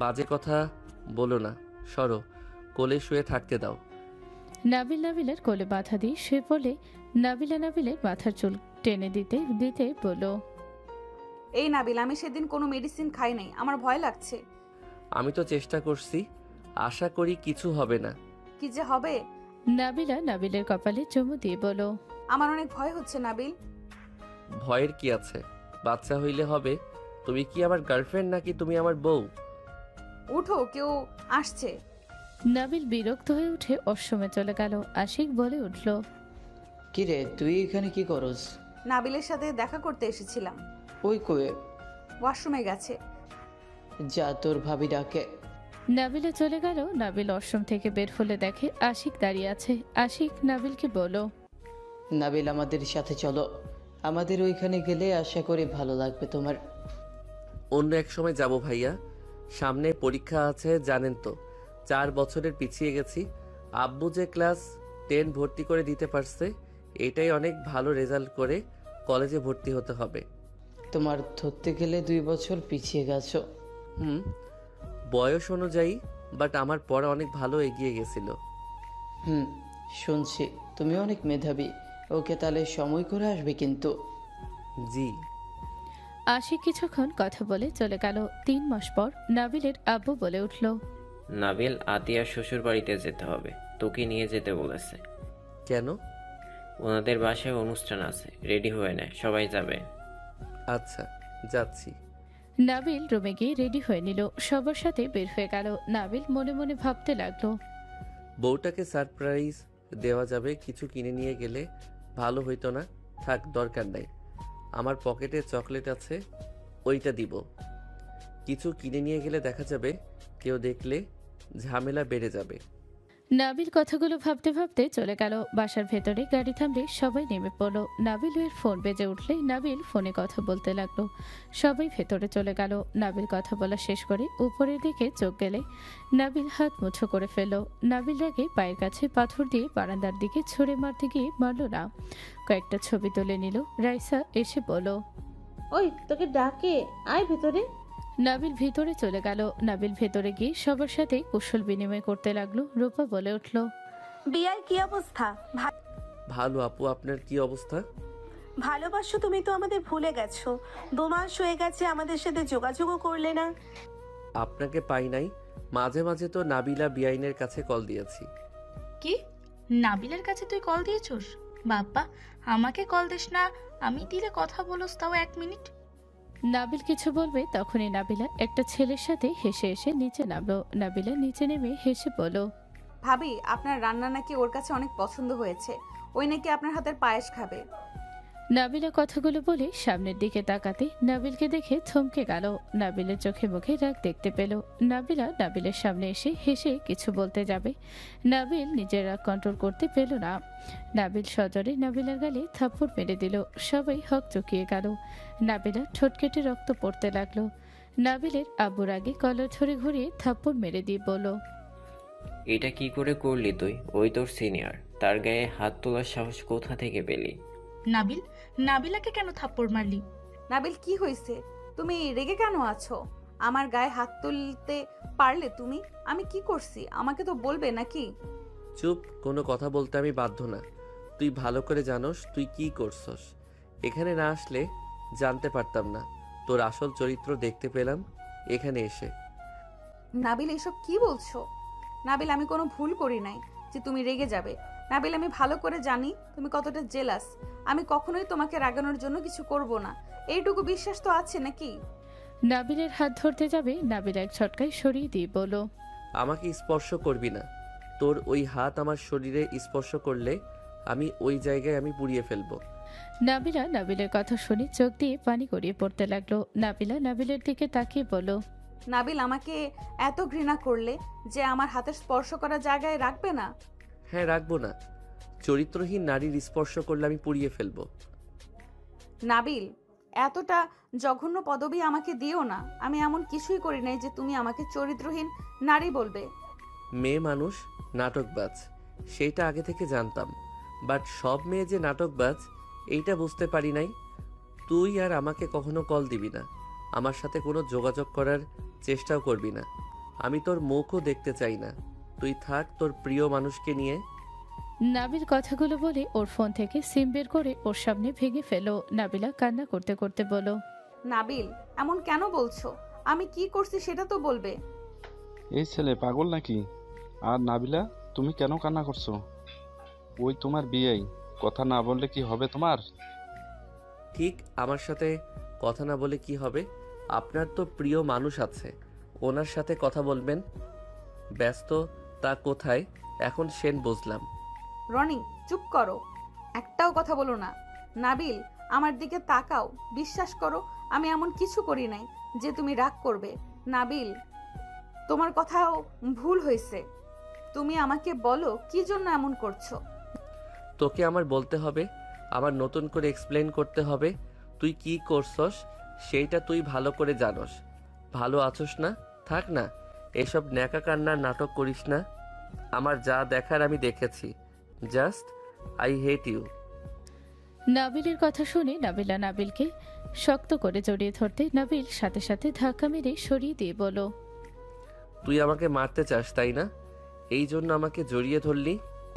বাজে কথা বলো না, সরো, কোলে শুয়ে থাকতে দাও। নাবিল নাবিলার কোলে বাধা দিয়ে শুয়ে পড়লে নাবিলা নাবিলের মাথার চুল টেনে দিতে দিতে বলল, এই নাবিল, আমি সেদিন কোনো মেডিসিন খাই নাই, আমার ভয় লাগছে। আমি তো চেষ্টা করছি, আশা করি কিছু হবে না। কি যে হবে? নাবিলা নাবিলের কপালে চুমু দিয়ে বলল, আমার অনেক ভয় হচ্ছে নাবিল। ভয়ের কি আছে? বাচ্চা হইলে হবে। তুমি কি আমার গার্লফ্রেন্ড নাকি তুমি আমার বউ? উঠো, কেউ আসছে। নাবিল বিরক্ত হয়ে উঠে অসমে চলে গেল। আশিক বলে উঠল, কি রে, তুই এখানে কি করস? নাবিলের সাথে দেখা করতে এসেছিলাম। ওই কয়ে? ওয়াশরুমে গেছে। যা, তোর ভাবি ডাকে। নাবিলা চলে গেল। নাবিল ওয়াশরুম থেকে বের হলে দেখে আশিক দাঁড়িয়ে আছে। আশিক নাবিলকে বলল, নাবিল, আমাদের সাথে চলো। আমাদের ওইখানে গেলে আশা করি ভালো লাগবে তোমার। অন্য এক সময় যাব ভাইয়া, সামনে পরীক্ষা আছে জানেন তো। 4 বছরের পিছিয়ে গেছি। আব্বু যে ক্লাস 10 ভর্তি করে দিতে পারছে, এটাই অনেক ভালো রেজাল্ট করে কলেজে ভর্তি হতে হবে। তোমার ধরতে গেলে 2 বছর পিছিয়ে গেছো। বয়স অনুযায়ী, বাট আমার পড়া অনেক ভালো এগিয়ে গেছিল। শুনছি তুমি অনেক মেধাবী। ওকে, তাহলে সময় করে আসবে কিন্তু। জি। আশিক কিছুক্ষণ কথা বলে চলে গেল। 3 মাস পর নাবিলের আব্বু বলে উঠল, নাবিল, আতিয়ার শ্বশুর বাড়িতে যেতে হবে, তোকে নিয়ে যেতে বলেছে। কেন? ওনাদের বাসায় অনুষ্ঠান আছে, রেডি হয়ে নেয়, সবাই যাবে। আচ্ছা, যাচ্ছি। নাবিল রুমে গিয়ে রেডি হয়ে নিল, সবার সাথে বের হয়ে গেল। নাবিল মনে মনে ভাবতে লাগলো, বউটাকে সারপ্রাইজ দেওয়া যাবে, কিছু কিনে নিয়ে গেলে ভালো হইতো না? থাক, দরকার নাই। আমার পকেটে চকলেট আছে, ওইটা দিব। কিছু কিনে নিয়ে গেলে দেখা যাবে কেউ দেখলে ঝামেলা বেড়ে যাবে। নাবিল কথাগুলো ভাবতে ভাবতে চলে গেল। বাসার ভেতরে গাড়ি থামলে সবাই নেমে পড়ল। নাবিলের ফোন বেজে উঠলে নাবিল ফোনে কথা বলতে লাগলো। সবাই ভেতরে চলে গেল। নাবিল কথা বলা শেষ করে উপরের দিকে চোখ গেলে নাবিল হাত মুঠো করে ফেলল। নাবিল রাগে পায়ের কাছে পাথর দিয়ে বারান্দার দিকে ছুঁড়ে মারতে গিয়ে মারল না, কয়েকটা ছবি তুলে নিল। রাইসা এসে বলল, ওই তোকে ডাকে, আয় ভেতরে। নাবিল ভিতরে চলে গেল। নাবিল ভেতরে গিয়ে সবার সাথে কুশল বিনিময় করতে লাগলো। রূপা বলে উঠল, বিয়ার কি অবস্থা? ভালো আপু, আপনার কি অবস্থা? ভালোবাসো, তুমি তো আমাদের ভুলে গেছো। 2 মাস হয়ে গেছে, আমাদের সাথে যোগাযোগও করলে না। আপনাকে পাই নাই। মাঝে মাঝে তো নাবিলা বিআইনের কাছে কল দিয়েছি। কি? নাবিলের কাছে তুই কল দিয়েছোস? বাপ্পা, আমাকে কল দিস না, আমি দিলে কথা বলোস, তাও 1 মিনিট। নাবিল কিছু বলবে তখনই নাবিলা একটা ছেলের সাথে হেসে এসে নিচে নামলো। নাবিলা নিচে নেমে হেসে বলল, ভাবি, আপনার রান্না নাকি ওর কাছে অনেক পছন্দ হয়েছে। ওই নাকি আপনার হাতের পায়েস খাবে। নাবিলা কথাগুলো বলে সামনের দিকে তাকাতে নাবিলকে দেখে থমকে গেল। নাবিলের চোখে মুখে রাগ দেখতে পেল। নাবিলা নাবিলের সামনে এসে হেসে কিছু বলতে যাবে, নাবিল নিজের রাগ কন্ট্রোল করতে পেল না। নাবিল সজরে নাবিলার গালে থাপ্পড় মেরে দিল। সবাই হক চকিয়ে গেল। নাবিলা ঠোঁট কেটে রক্ত পড়তে লাগলো। নাবিলের আব্বুর আগে কলার ধরে ঘুরিয়ে থাপ্পড় মেরে দিয়ে বলল, এটা কি করে করলি তুই? ওই তোর সিনিয়র, তার গায়ে হাত তোলার সাহস কোথা থেকে পেলি? নাবিল, নাবিলাকে কেন থাপ্পড় মারলি? নাবিল, কি হয়েছে? তুমি রেগে কেন আছো? আমার গায়ে হাত তুলতে পারলে তুমি? আমি কি করছি আমাকে তো বলবে নাকি? চুপ, কোনো কথা বলতে আমি বাধ্য না। তুই ভালো করে জানোস তুই কি করছস। এখানে না আসলে জানতে পারতাম না। তোর আসল চরিত্র দেখতে পেলাম এখানে এসে। নাবিল, এসব কি বলছো? নাবিল, আমি কোনো ভুল করি নাই যে তুমি রেগে যাবে। নাবিল, আমি ভালো করে জানি তুমি কতটা জেলাস। আমি কখনোই তোমাকে রাগানোর জন্য কিছু করব না, এইটুকু বিশ্বাস তো আছে নাকি? নাবিলের হাত ধরতে যাবে, নাবিল এক ঝটকায় সরিয়ে দিয়ে বলল, আমাকে স্পর্শ করবি না। তোর ওই হাত আমার শরীরে স্পর্শ করলে আমি ওই জায়গায় আমি পুড়িয়ে ফেলবো। নাবিলা নাবিলের কথা শুনে চোখ দিয়ে পানি গড়িয়ে পড়তে লাগলো। নাবিলা নাবিলের দিকে তাকিয়ে বলল, নাবিল, আমাকে এত ঘৃণা করলে যে আমার হাতের স্পর্শ করা জায়গায় রাখবে না? হ্যাঁ, রাখবো না। চরিত্রহীন নারীর স্পর্শ করলে আমি পুড়িয়ে ফেলবো। নাবিল, এতটা জঘন্য পদবি আমাকে দিও না। আমি এমন কিছুই করি নাই যে তুমি আমাকে চরিত্রহীন নারী বলবে। মেয়ে মানুষ নাটকবাজ, সেইটা আগে থেকে জানতাম। বাট সব মেয়ে যে নাটকবাজ এইটা বুঝতে পারি নাই। তুই আর আমাকে কখনো কল দিবি না, আমার সাথে কোনো যোগাযোগ করার চেষ্টাও করবি না। আমি তোর মুখও দেখতে চাই না। তুই থাক তোর প্রিয় মানুষকে নিয়ে। নাবিল কথাগুলো বলে ওর ফোন থেকে সিম বের করে ওর সামনে ভেঙে ফেলো। নাবিলা কান্না করতে করতে বলল, নাবিল, এমন কেন বলছো? আমি কি করছি সেটা তো বলবে। এই ছেলে পাগল নাকি? আর নাবিলা, তুমি কেন কান্না করছো? ওই তোমার বিয়েই, কথা না বললে কি হবে তোমার? ঠিক, আমার সাথে কথা না বলে কি হবে? আপনার তো প্রিয় মানুষ আছে, ওনার সাথে কথা বলবেন। ব্যস্ত তা কোথায়? এখন সেন বুঝলাম। রনি চুপ করো, একটাও কথা বলো না। নাবিল আমার দিকে তাকাও, বিশ্বাস করো আমি এমন কিছু করি নাই যে তুমি রাগ করবে। নাবিল তোমার কথাও ভুল হয়েছে, তুমি আমাকে বলো কি জন্য এমন করছো। তোকে আমার বলতে হবে? আমার নতুন করে এক্সপ্লেন করতে হবে? তুই কি করছস সেইটা তুই ভালো করে জানোস। ভালো আছোস না? থাক না, এসব ন্যাকা কান্নার নাটক করিস না। আমার যা দেখার আমি দেখেছি। Just I hate you. নাবিলের কথা শুনে নাবিলা নাবিলকে শক্ত করে জড়িয়ে ধরতে নাবিল সাথে সাথে ধাক্কা মেরে সরিয়ে দিয়ে বলল, তুই আমাকে মারতে চাস তাই না? এই জন্য আমাকে জড়িয়ে ধরলি?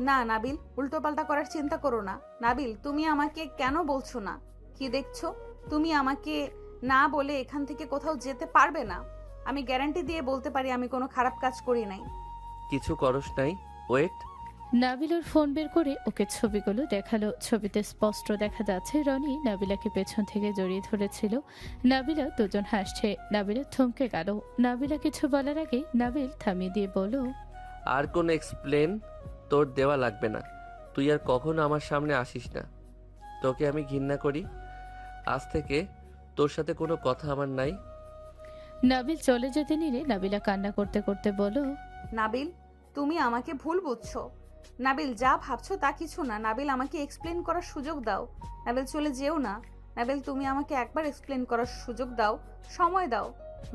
না নাবিল, উল্টোপাল্টা করার চিন্তা করো না। নাবিল তুমি আমাকে কেন বলছো না? কি দেখছো? তুমি আমাকে না বলে এখান থেকে কোথাও যেতে পারবে না। আমি গ্যারান্টি দিয়ে বলতে পারি আমি কোনো খারাপ কাজ করি নাই। কিছু করস নাই? ওয়েট। নাবিল ওর ফোন বের করে ওকে ছবিগুলো দেখালো। ছবিতে স্পষ্ট দেখা যাচ্ছে রনি নাবিলাকে পেছন থেকে জড়িয়ে ধরেছিল। নাবিলা দুজন হাসছে। নাবিলা থমকে গেল। নাবিলা কিছু বলার আগে নাবিল থামিয়ে দিয়ে বলল, আর কোনো এক্সপ্লেন তোর দেওয়া লাগবে না। তুই আর কখনো আমার সামনে আসিস না। তোকে আমি ঘৃণা করি। আজ থেকে তোর সাথে কোনো কথা আমার নাই। নাবিল চলে যেতে নিলে নাবিলা কান্না করতে করতে বলল, নাবিল তুমি আমাকে ভুল বুঝছো। নাবিল যা ভাবছো তা কিছু না। নাবিল আমাকে এক্সপ্লেন করার সুযোগ দাও। নাবিল চলে যেও না। নাবিল তুমি আমাকে একবার এক্সপ্লেন করার সুযোগ দাও, সময় দাও।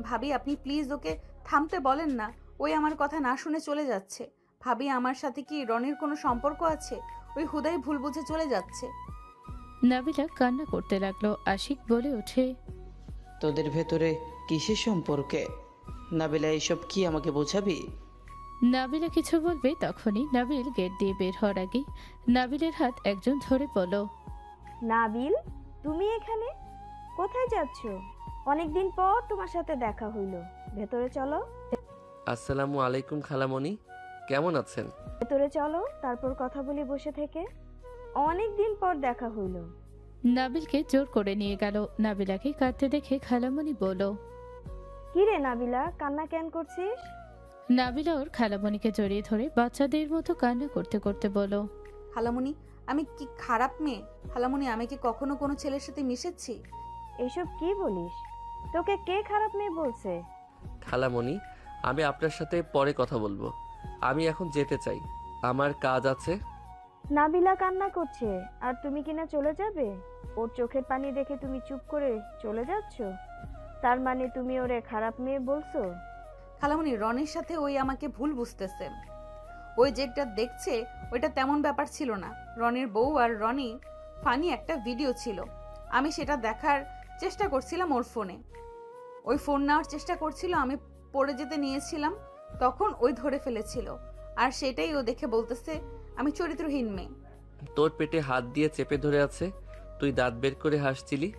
ভাবি আপনি প্লিজ ওকে থামতে বলেন না। ওই আমার কথা না শুনে চলে যাচ্ছে। ভাবি আমার সাথে কি রনির কোনো সম্পর্ক আছে? ওই হুদাই ভুল বুঝে চলে যাচ্ছে। নাবিলা কান্না করতে লাগলো। আশিক বলে ওঠে, তোদের ভেতরে কিসের সম্পর্কে? নাবিলা এইসব কি আমাকে বোঝাবি? নাবিলা কিছু বলবে তখনই নাবিল গেট দিয়ে বের হওয়ার আগে নাবিলের হাত একজন ধরে বলল, নাবিল তুমি এখানে কোথায় যাচ্ছ? অনেকদিন পর তোমার সাথে দেখা হইল, ভেতরে চলো। আসসালামু আলাইকুম খালামণি, কেমন আছেন? ভেতরে চলো, তারপর কথা বলি বসে থেকে। অনেকদিন পর দেখা হইল। নাবিলকে জোর করে নিয়ে গেল। নাবিলাকে কাঁদতে দেখে খালামণি বলল, কি রে নাবিলা, কান্না কেন করছিস? নাবিলা ওর খালামণিকে জড়িয়ে ধরে বাচ্চাদের মতো কান্না করতে করতে বলল, খালামণি আমি কি খারাপ মেয়ে? খালামণি আমি কি কখনো কোনো ছেলের সাথে মিশেছি? এসব কি বলিস? তোকে কে খারাপ মেয়ে বলছে? খালামণি আমি আপনার সাথে পরে কথা বলবো। আমি এখন যেতে চাই, আমার কাজ আছে। নাবিলা কান্না করছে আর তুমি কিনা চলে যাবে? ওর চোখের পানি দেখে তুমি চুপ করে চলে যাচ্ছ? তার মানে তুমি ওরে খারাপ মেয়ে বলছো? খালামণি রনির সাথে ওই আমাকে ভুল বুঝতেছে। ওই যেটা দেখছে ওইটা তেমন ব্যাপার ছিল না। রনির বউ আর রনি ফানি একটা ভিডিও ছিল, আমি সেটা দেখার চেষ্টা করছিলাম ওর ফোনে। ওই ফোন নেওয়ার চেষ্টা করছিল, আমি পড়ে যেতে নিয়েছিলাম, তখন ওই ধরে ফেলেছিল। আর সেটাই ও দেখে বলতেছে আমি চরিত্রহীন মেয়ে। তোর পেটে হাত দিয়ে চেপে ধরে আছে, তুই দাঁত বের করে হাসছিলি।